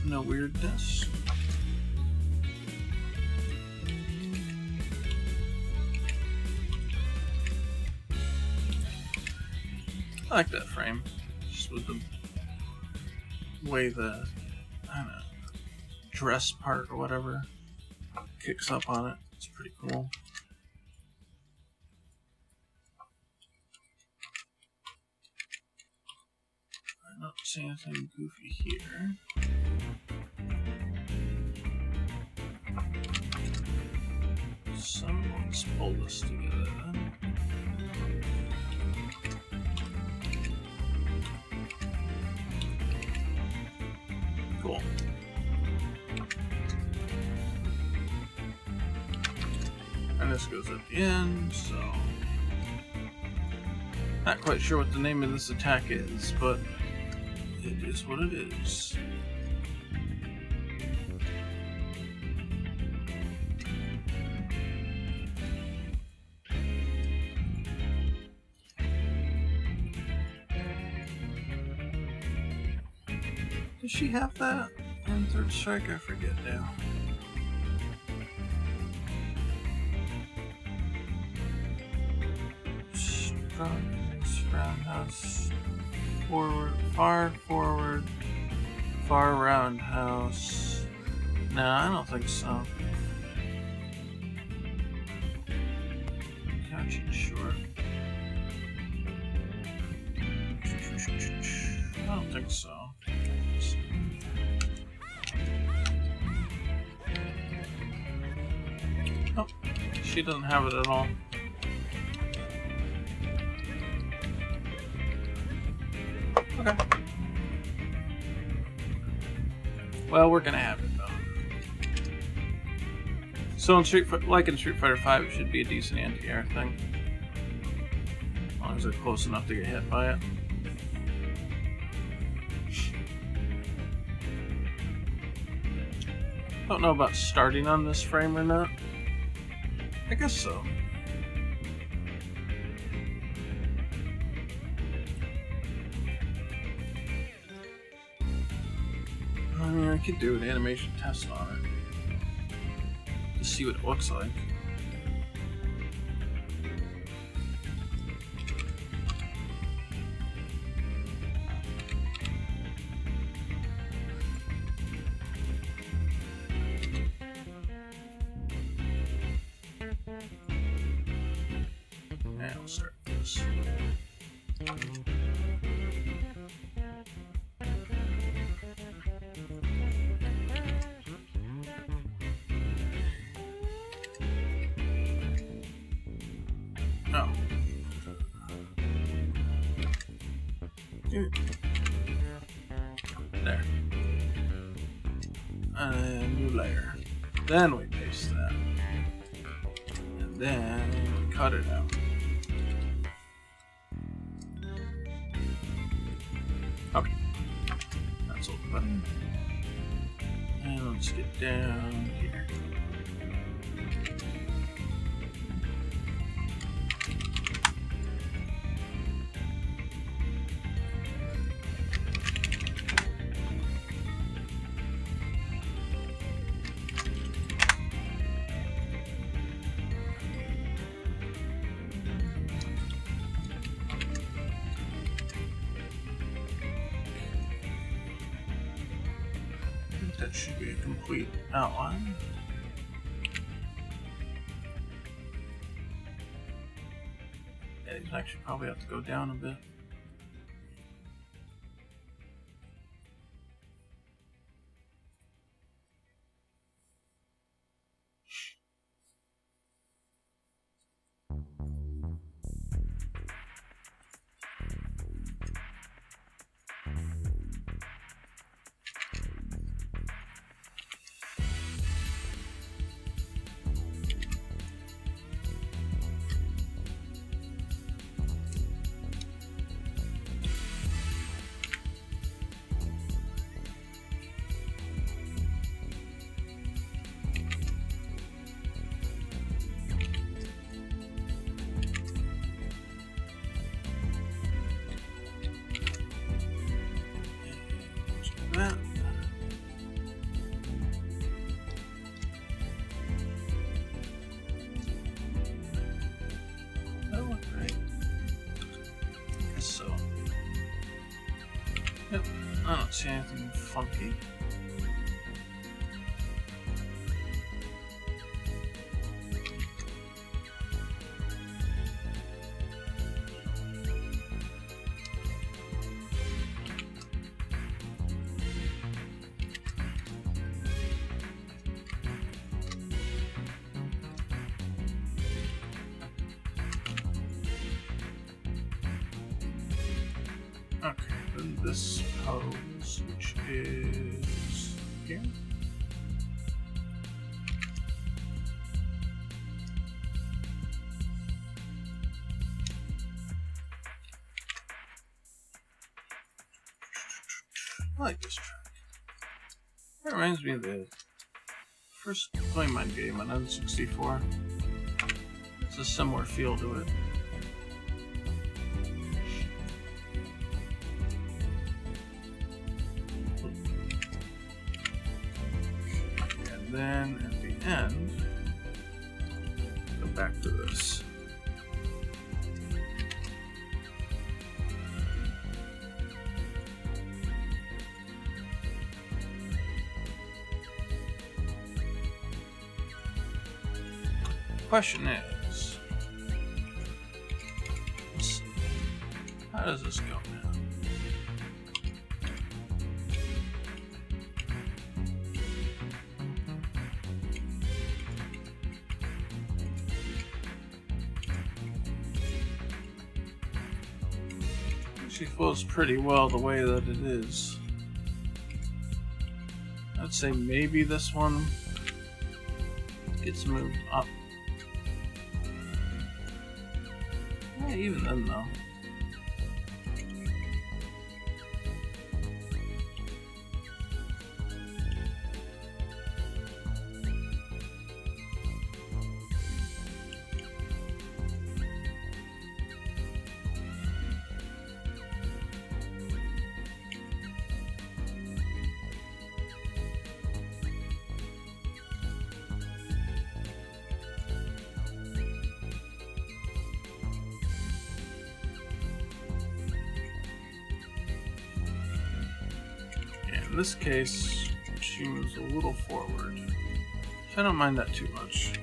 No weirdness. I like that frame. Just with the way the, I don't know, dress part or whatever kicks up on it. It's pretty cool. I don't see anything goofy here. So let's pull this together then. Cool. And this goes at the end, so not quite sure what the name of this attack is, but it is what it is. Does she have that in Third Strike? I forget now. Roundhouse. Forward, far roundhouse. No, I don't think so. Couch and short. I don't think so. Oh, she doesn't have it at all. Okay. Well, we're gonna have it though. So in Street Fighter 5, it should be a decent anti-air thing, as long as they're close enough to get hit by it. Don't know about starting on this frame or not. I guess so. I mean, I could do an animation test on it to see what it looks like. And I'll start this. Oh. There. And then new layer. Then we paste that. And then we cut it out. Okay. That's all better. And let's get down here. That should be a complete outline. Yeah, these actually probably have to go down a bit. That. That'll look right. I guess so. Yep. I don't see anything funky. Okay, then this pose, which is here. I like this track. That reminds me of the first Playman game on N64. It's a similar feel to it. And then at the end, go back to this. Question is, let's see, how does this go now? She flows pretty well the way that it is. I'd say maybe this one gets moved up. Yeah, even then though. In this case, she moves a little forward. I don't mind that too much.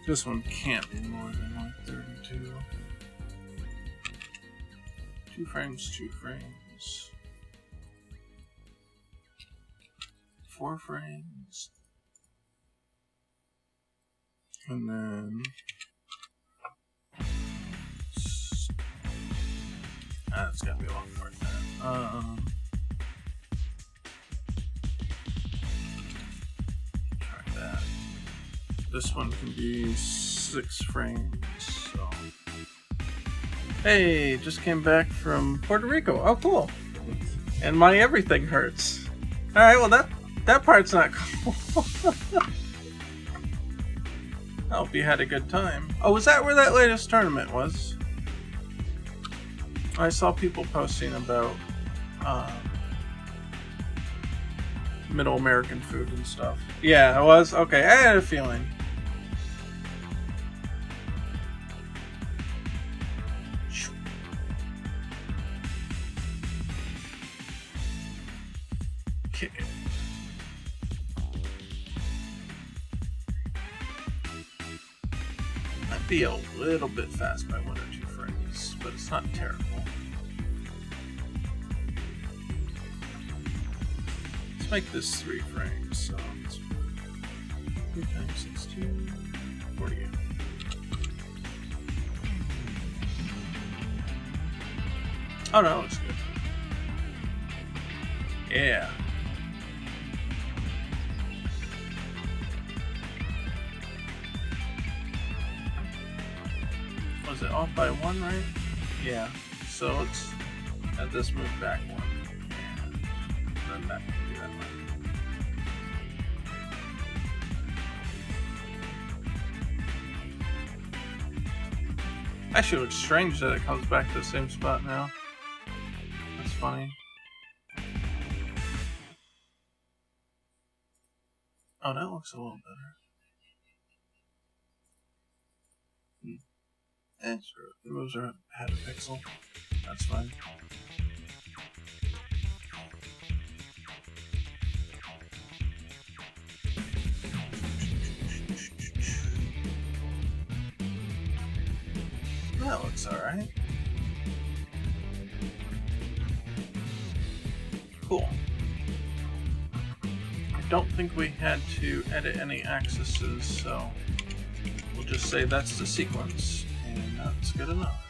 This one can't be more than like 32. 2 frames, 2 frames. 4 frames. And then that's gotta be a lot more than that. Try that. This one can be 6 frames. So, hey, just came back from Puerto Rico. Oh, cool! And my everything hurts. All right, well that part's not cool. I hope you had a good time. Oh, was that where that latest tournament was? I saw people posting about Middle American food and stuff. Yeah, it was? Okay, I had a feeling. Okay. Be a little bit fast by 1 or 2 frames, but it's not terrible. Let's make this 3 frames, so it's 3 times 16, 48. Oh no, it's good. Yeah. Was it off by 1, right? Yeah. So let's have this move back 1. And then that can be that way. Actually, it's strange that it comes back to the same spot now. That's funny. Oh, that looks a little better. Sure. The moves are ahead of pixel. That's fine. That looks alright. Cool. I don't think we had to edit any axes, so we'll just say that's the sequence. And that's good enough.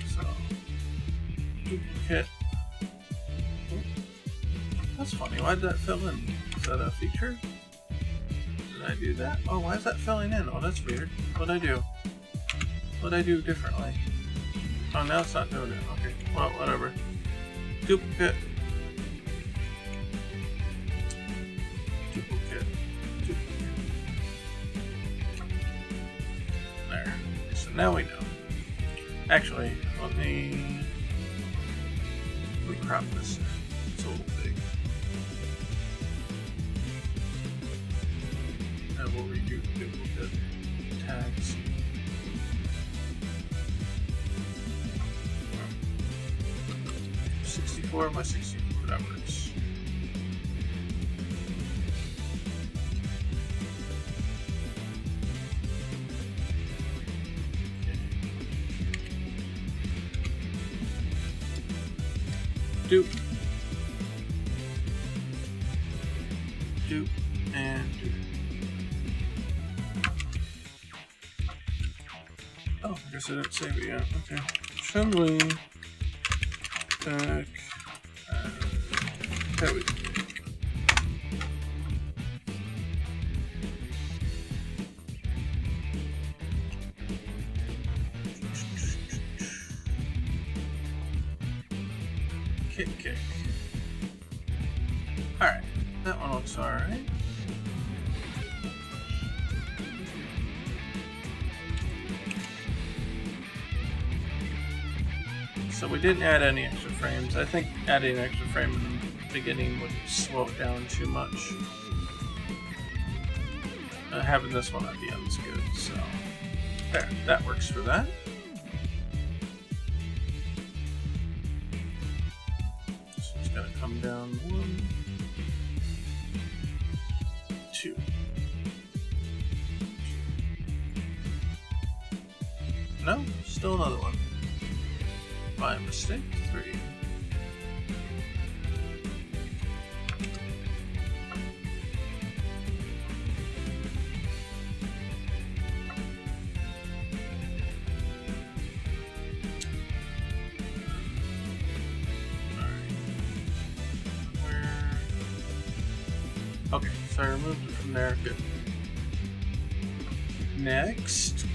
So, duplicate. Oh, that's funny. Why'd that fill in? Is that a feature? Did I do that? Oh, why is that filling in? Oh, that's weird. What'd I do? What'd I do differently? Oh, now it's not doing it. Okay. Well, whatever. Duplicate. Duplicate. Duplicate. There. So now we know. Actually, let me crop this. It's a little big. And we'll redo the duplicate tags. Oh. 64 by 64, that works. Dupe, and dupe. Oh, I guess I didn't save it yet. Okay. Chun-li, back, there we go. Kick. Alright, that one looks alright. So we didn't add any extra frames. I think adding an extra frame in the beginning would slow it down too much. Having this one at the end is good, so there, that works for that. Gonna come down 1, 2. No, still another one. My mistake. 3. Okay, so I removed it from there. Good. Next.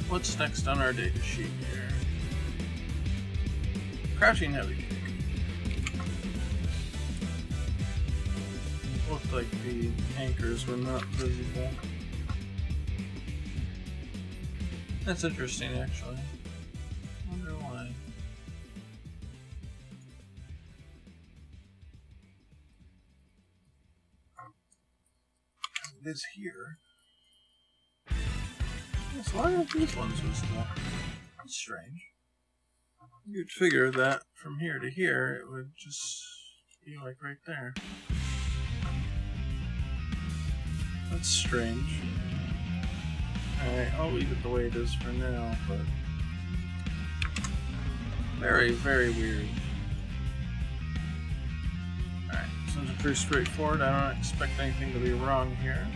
What's next on our data sheet here? Crouching heavy kick. Looked like the anchors were not visible. That's interesting, actually. I wonder why. It is here. Yes, why aren't these ones visible? That's strange. You'd figure that from here to here, it would just be like right there. That's strange. Alright, I'll leave it the way it is for now, but very, very weird. Alright, this one's pretty straightforward. I don't expect anything to be wrong here,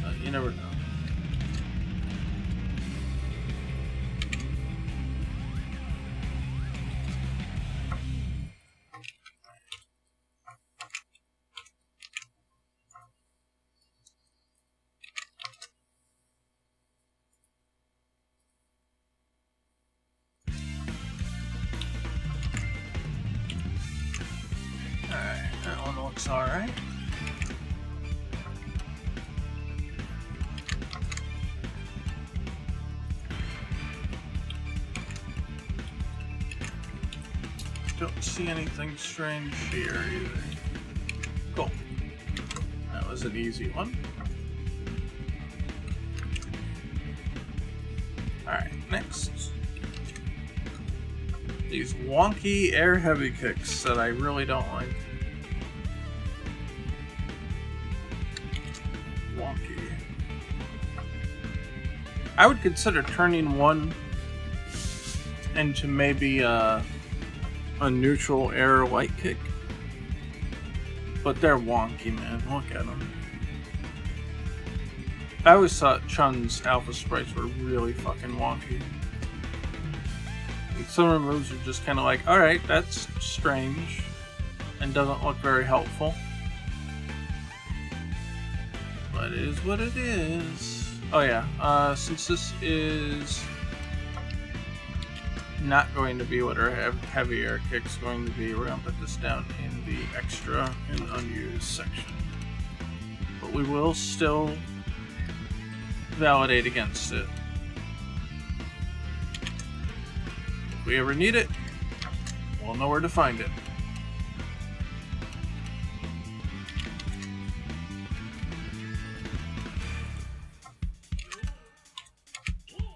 but you never know. Alright. Don't see anything strange here either. Cool. That was an easy one. Alright, next. These wonky air heavy kicks that I really don't like. Wonky. I would consider turning one into maybe a neutral air light kick, but they're wonky, man. Look at them. I always thought Chun's alpha sprites were really fucking wonky. Like, some of the moves are just kind of like, alright, that's strange, and doesn't look very helpful. But it is what it is. Oh yeah, since this is not going to be what our heavy air kick's going to be, we're going to put this down in the extra and unused section. But we will still validate against it. If we ever need it, we'll know where to find it.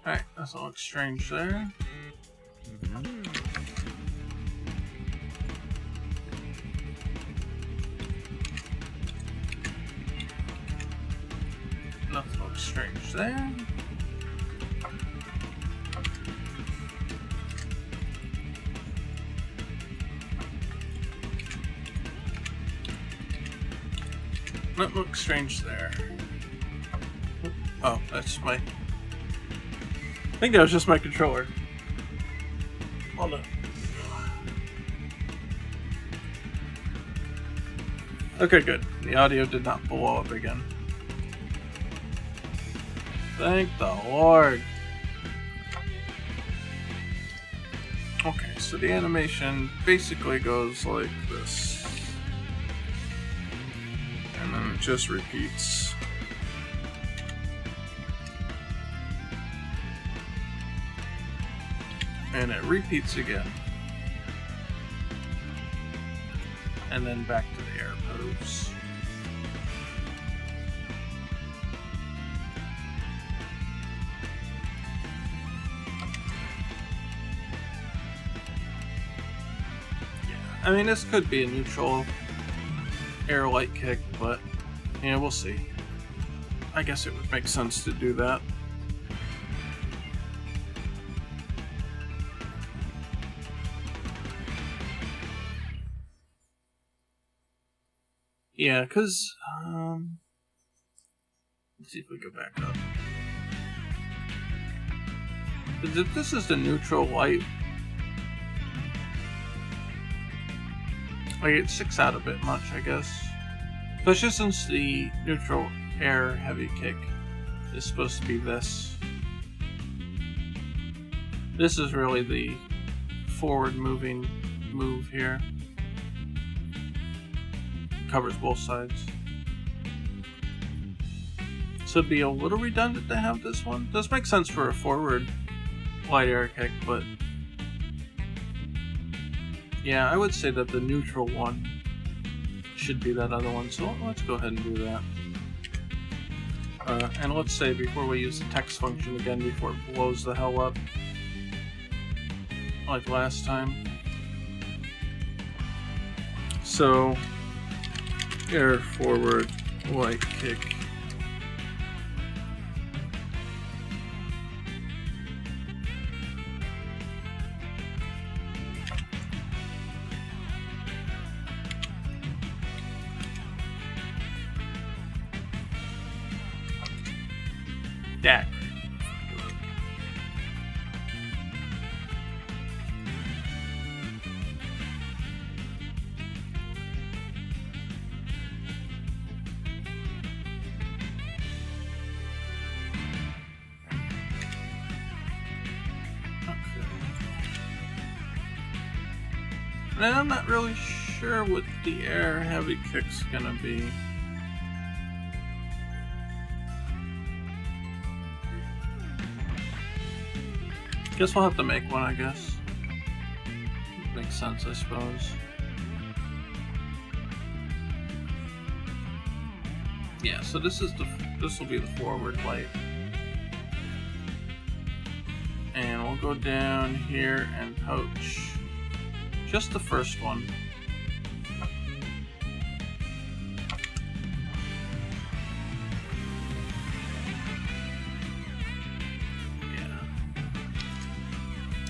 Alright, doesn't look strange there. Nothing looks strange there. That looks strange there. Oh, that's my... I think that was just my controller. Hold on. Okay, good. The audio did not blow up again. Thank the Lord. Okay, so the animation basically goes like this. And then it just repeats. And it repeats again. And then back to the air pose. Yeah, I mean, this could be a neutral air light kick, but yeah, we'll see. I guess it would make sense to do that. Yeah, because, let's see if we go back up. Because if this is the neutral light, I get 6 out of it much, I guess. Especially since the neutral air heavy kick is supposed to be this. This is really the forward moving move here. Covers both sides. So it'd be a little redundant to have this one. Does make sense for a forward light air kick, but yeah, I would say that the neutral one should be that other one. So let's go ahead and do that. And let's say before we use the text function again, before it blows the hell up, like last time. So air forward light kick. That. And I'm not really sure what the air heavy kick's gonna be. Guess we'll have to make one, I guess. Makes sense, I suppose. Yeah, so this will be the forward light. And we'll go down here and poach just the first one.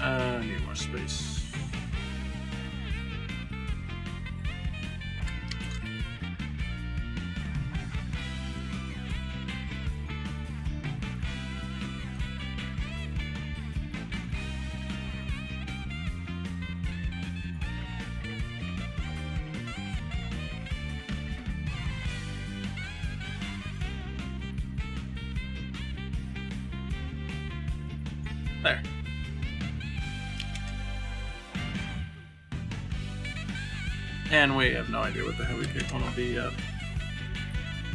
I need more space. There. And we have no idea what the heavy kick one will be yet.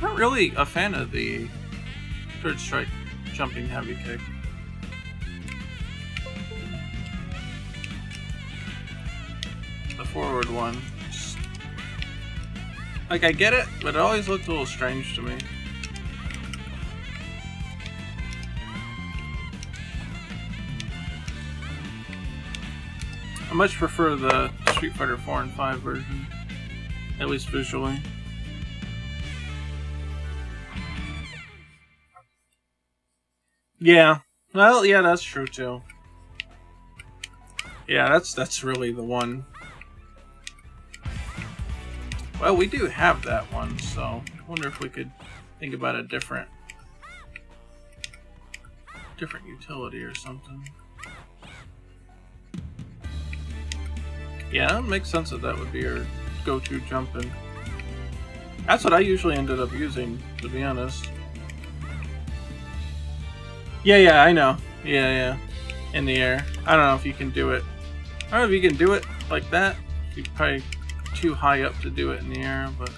Not really a fan of the third strike jumping heavy kick. The forward one. Just, like, I get it, but it always looked a little strange to me. I much prefer the Street Fighter 4 and 5 version, at least visually. Yeah, well, yeah, that's true too. Yeah, that's really the one. Well, we do have that one, so I wonder if we could think about a different utility or something. Yeah, it makes sense that would be your go-to jumping. That's what I usually ended up using, to be honest. Yeah, I know. Yeah. In the air. I don't know if you can do it. I don't know if you can do it like that. You're probably too high up to do it in the air, but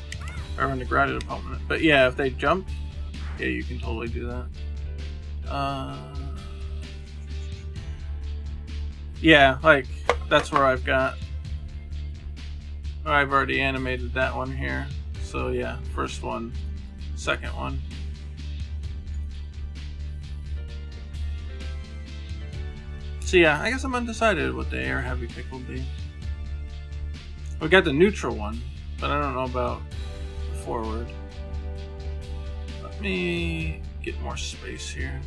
or on the grounded opponent. But yeah, if they jump, yeah, you can totally do that. Yeah, like that's where I've already animated that one here. So yeah, first one, second one. So yeah, I guess I'm undecided what the air heavy kick will be. We got the neutral one, but I don't know about the forward. Let me get more space here.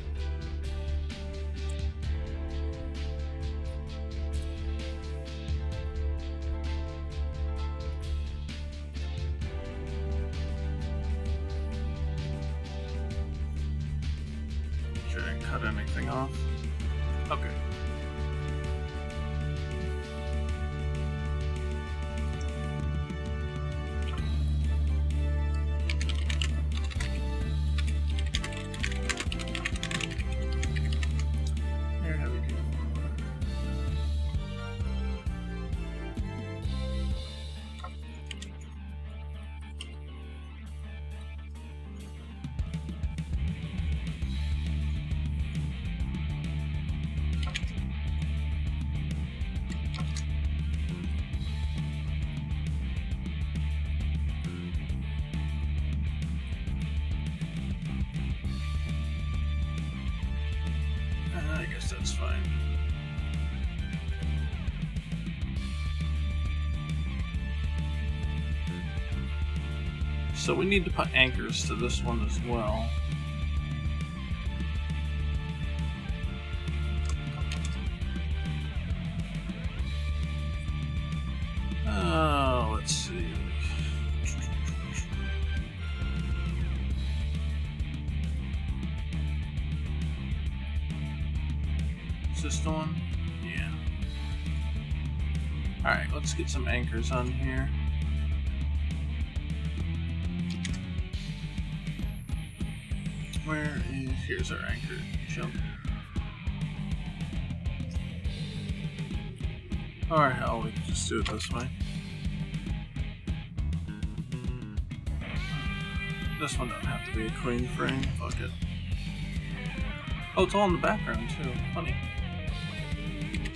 Make sure I didn't cut anything off. Okay. I guess that's fine. So we need to put anchors to this one as well. Let's see. Is this the one? Yeah. Alright, let's get some anchors on here. Where is... Here's our anchor jump. Or hell, we can just do it this way. This one doesn't have to be a clean frame. Fuck it. Oh, it's all in the background too. Funny.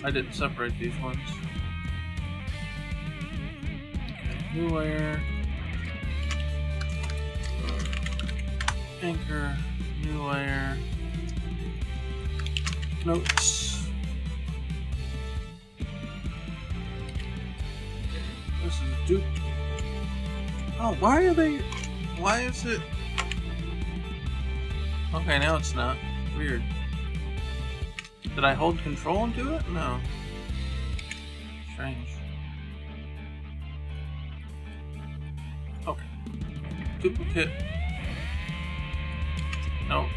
I didn't separate these ones. Okay, new layer. Anchor. New layer. Notes. This is dupe. Oh, why are they... Why is it... Okay, now it's not. Weird. Did I hold control and do it? No. Strange. Okay. Duplicate. Nope.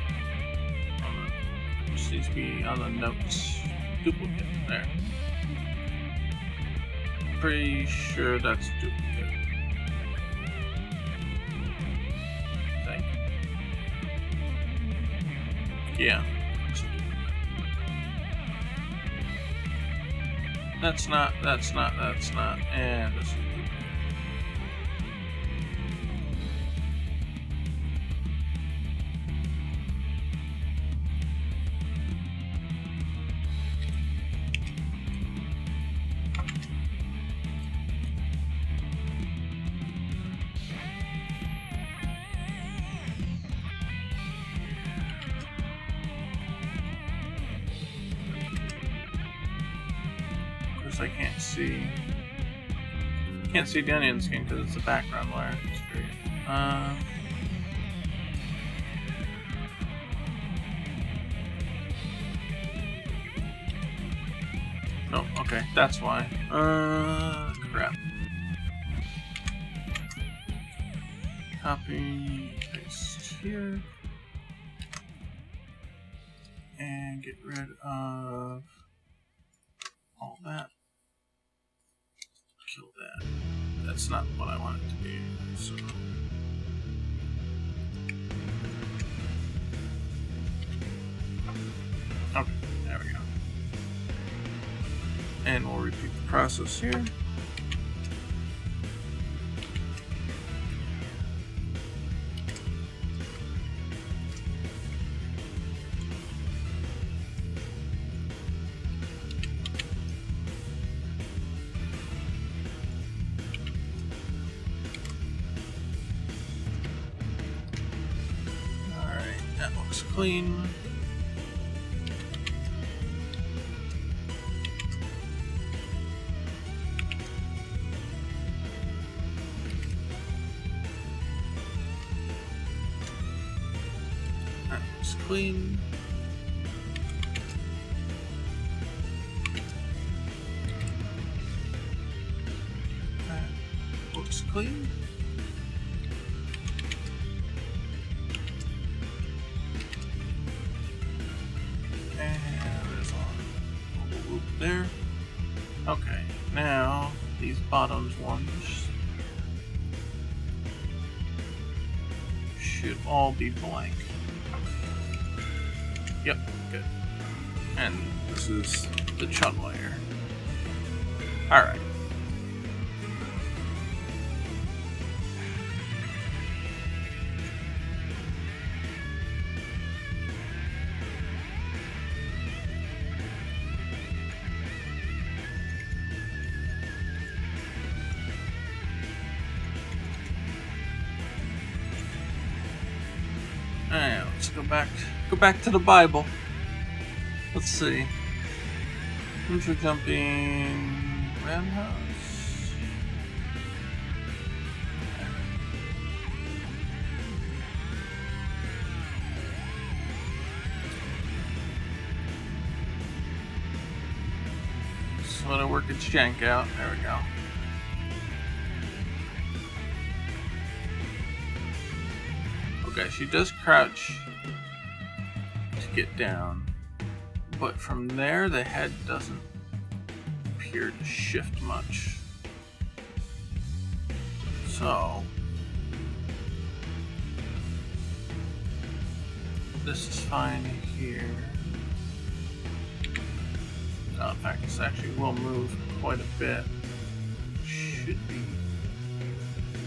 Just needs to be on the notes. Duplicate. There. Pretty sure that's duplicate. Yeah. That's not, and this is course, I can't see the onion skin because it's a background layer. It's great. Oh, okay, that's why. Crap. Copy, paste here. And get rid of all that. Kill that. That's not what I want it to be. So. Okay, there we go. And we'll repeat the process here. Clean. That looks clean. That looks clean. There. Okay, now these bottoms ones should all be blank. Yep, good. And this is the Chun layer. Alright. Alright, let's go back to the Bible. Let's see. Intro jumping roundhouse. So let it work its jank out. There we go. Okay, she does crouch to get down, but from there the head doesn't appear to shift much. So this is fine here. No, in fact, this actually will move quite a bit. Should be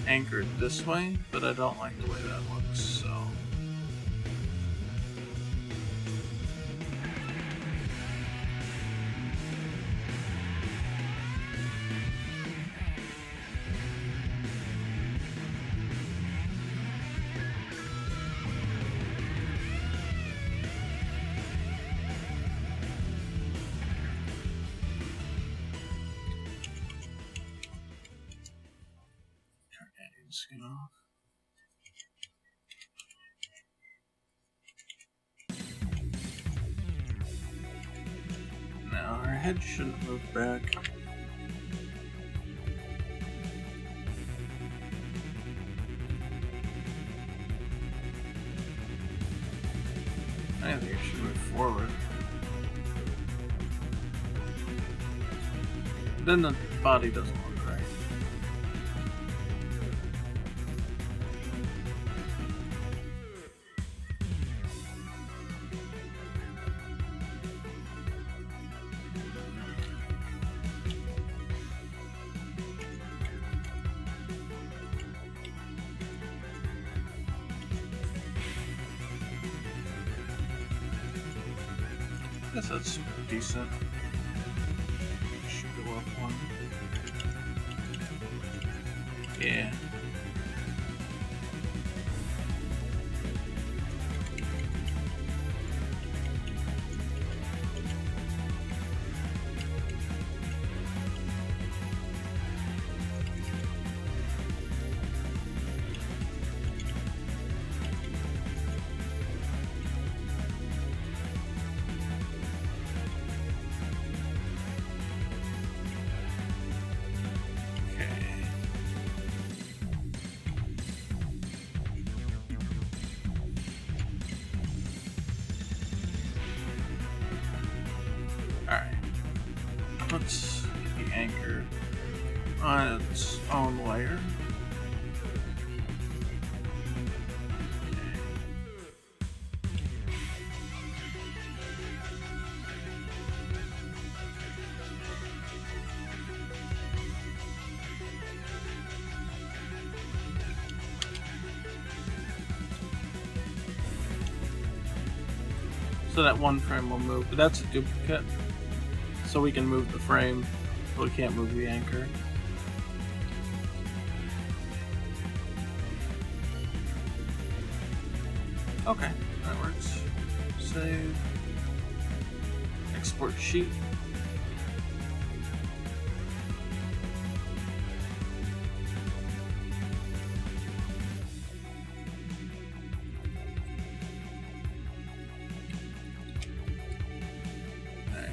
anchored this way, but I don't like the way that looks, so. Skin off. Now our head shouldn't move back. I think it should move forward. Then the body doesn't look right. I guess that's decent. Should go up one. Yeah. let's get the anchor on its own layer. So that one frame will move, but that's a duplicate. So we can move the frame, but we can't move the anchor. Okay, that works. Save. Export sheet.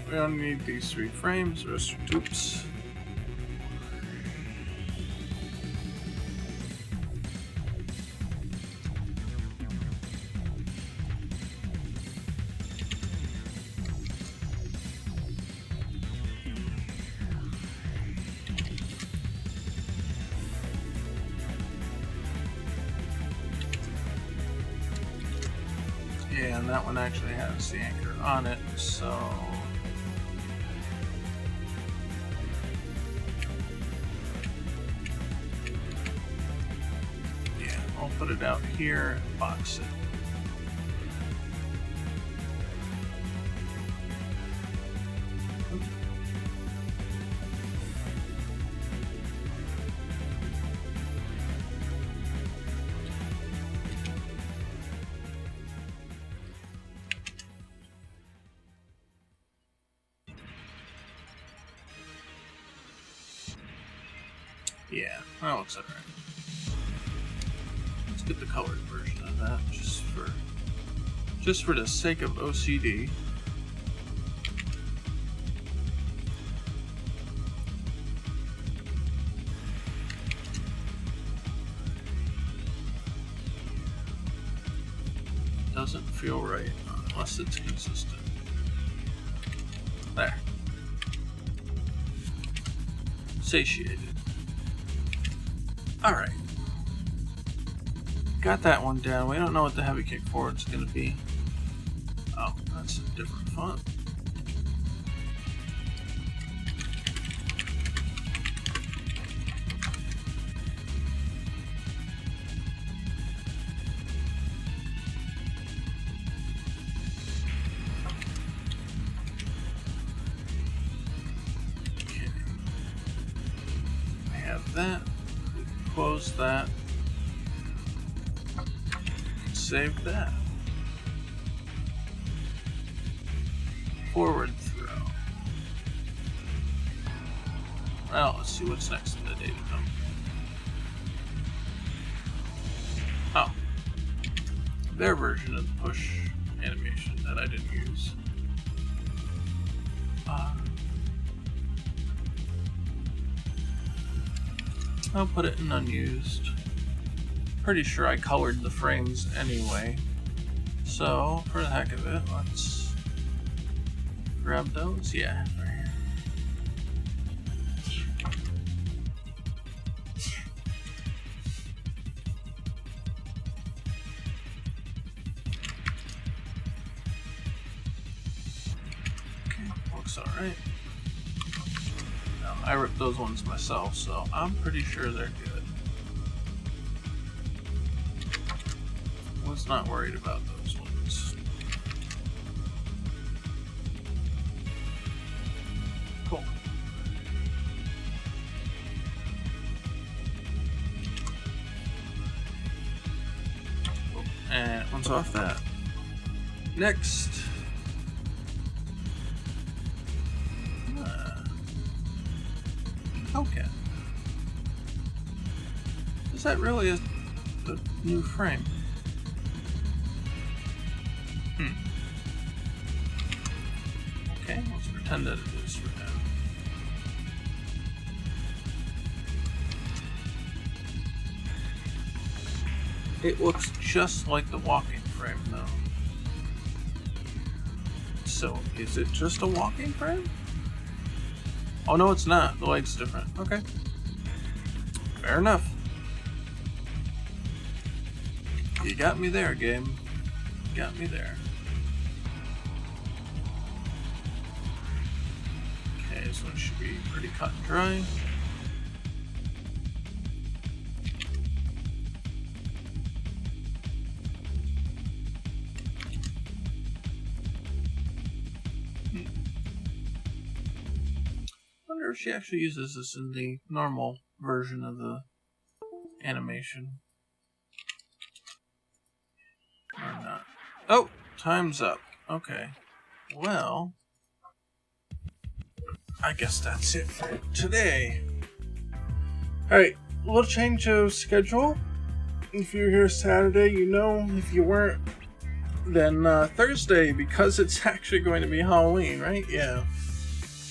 We don't need these 3 frames, the rest are dupes. Yeah, and that one actually has the anchor on it, so... I'll put it out here and box it. Yeah, that looks alright. Get the colored version of that just for the sake of OCD. Doesn't feel right unless it's consistent. There. Satiated. Alright. Got that one down. We don't know what the heavy kick forward's going to be. Oh, that's a different font. Okay. I have that. We can close that. Save that. Forward throw. Well, let's see what's next in the data dump. Oh. Their version of the push animation that I didn't use. I'll put it in unused. Pretty sure I colored the frames anyway, so for the heck of it, let's grab those. Yeah, right here. Okay, looks alright. Now, I ripped those ones myself, so I'm pretty sure they're good. Was not worried about those ones. Cool. And once off that. Next. Okay. Is that really a new frame? Okay, let's pretend that it is for now. It looks just like the walking frame, though. So, is it just a walking frame? Oh no, it's not. The light's different. Okay. Fair enough. You got me there, game. You got me there. Okay, this one should be pretty cut and dry. Wonder if she actually uses this in the normal version of the animation. Or not. Oh, time's up. Okay. Well, I guess that's it for today. Alright, a little change of schedule. If you're here Saturday, you know. If you weren't, then Thursday, because it's actually going to be Halloween, right? Yeah.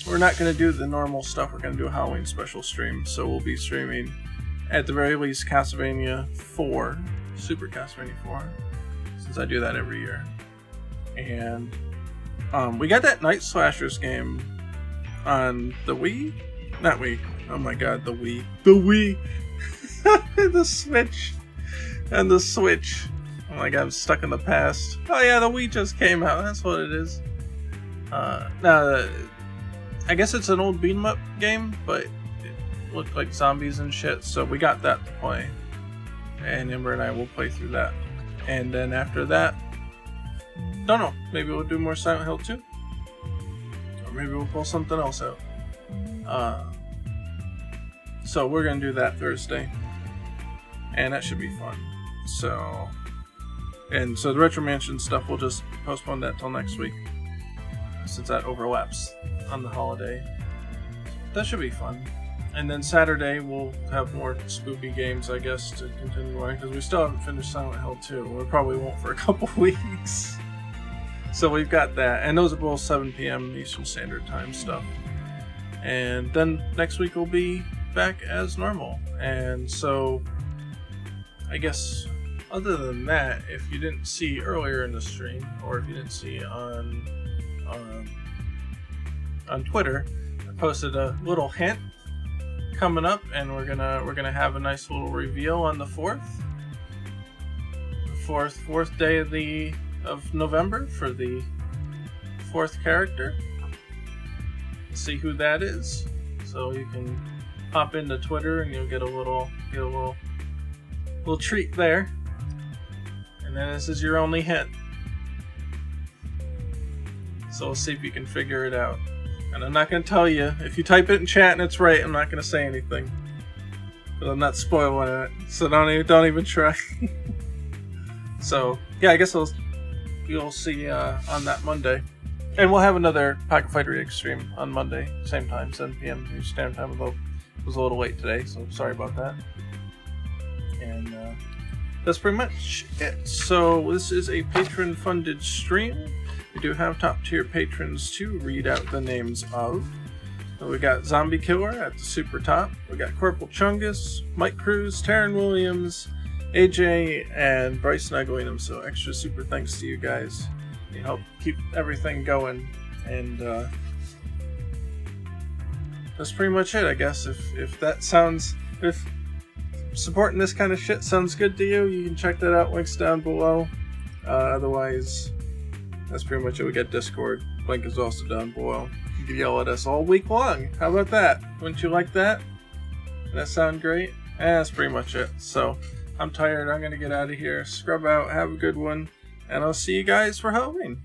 We're not going to do the normal stuff. We're going to do a Halloween special stream. So we'll be streaming, at the very least, Castlevania 4. Super Castlevania 4. Since I do that every year. And we got that Night Slashers game on the Wii? Not Wii. Oh my god, the Wii. The Wii! The Switch. And the Switch. Oh my god, I'm stuck in the past. Oh yeah, the Wii just came out. That's what it is. I guess it's an old beat 'em up game, but it looked like zombies and shit, so we got that to play. And Amber and I will play through that. And then after that, don't know, maybe we'll do more Silent Hill 2? Or maybe we'll pull something else out. So we're gonna do that Thursday. And that should be fun. So the Retro Mansion stuff, we'll just postpone that till next week. Since that overlaps on the holiday. That should be fun. And then Saturday we'll have more spooky games, I guess, to continue on, because we still haven't finished Silent Hill 2. We probably won't for a couple weeks. So we've got that. And those are both 7 p.m. Eastern Standard Time stuff. And then next week we'll be back as normal. And so, I guess, other than that, if you didn't see earlier in the stream, or if you didn't see on Twitter, I posted a little hint coming up, and we're gonna have a nice little reveal on the 4th day of November for the 4th character. See who that is. So you can hop into Twitter and you'll get a little treat there. And then this is your only hint. So we'll see if you can figure it out. And I'm not going to tell you. If you type it in chat and it's right, I'm not going to say anything. But I'm not spoiling it. So don't even try. So, yeah, I guess you'll see on that Monday. And we'll have another Pocket Fighter React stream on Monday. Same time, 7 p.m. New Standard Time. Although it was a little late today, so sorry about that. And that's pretty much it. So this is a patron-funded stream. We do have top-tier patrons to read out the names of. So we got Zombie Killer at the super top. We got Corporal Chungus, Mike Cruz, Taryn Williams, AJ, and Bryce Nugglingham. So extra super thanks to you guys. You help keep everything going. And that's pretty much it, I guess. If supporting this kind of shit sounds good to you, you can check that out. Links down below. Otherwise, that's pretty much it. We got Discord. Link is also down below. You can yell at us all week long. How about that? Wouldn't you like that? Does that sound great? That's pretty much it. So, I'm tired. I'm going to get out of here. Scrub out. Have a good one. And I'll see you guys for Halloween.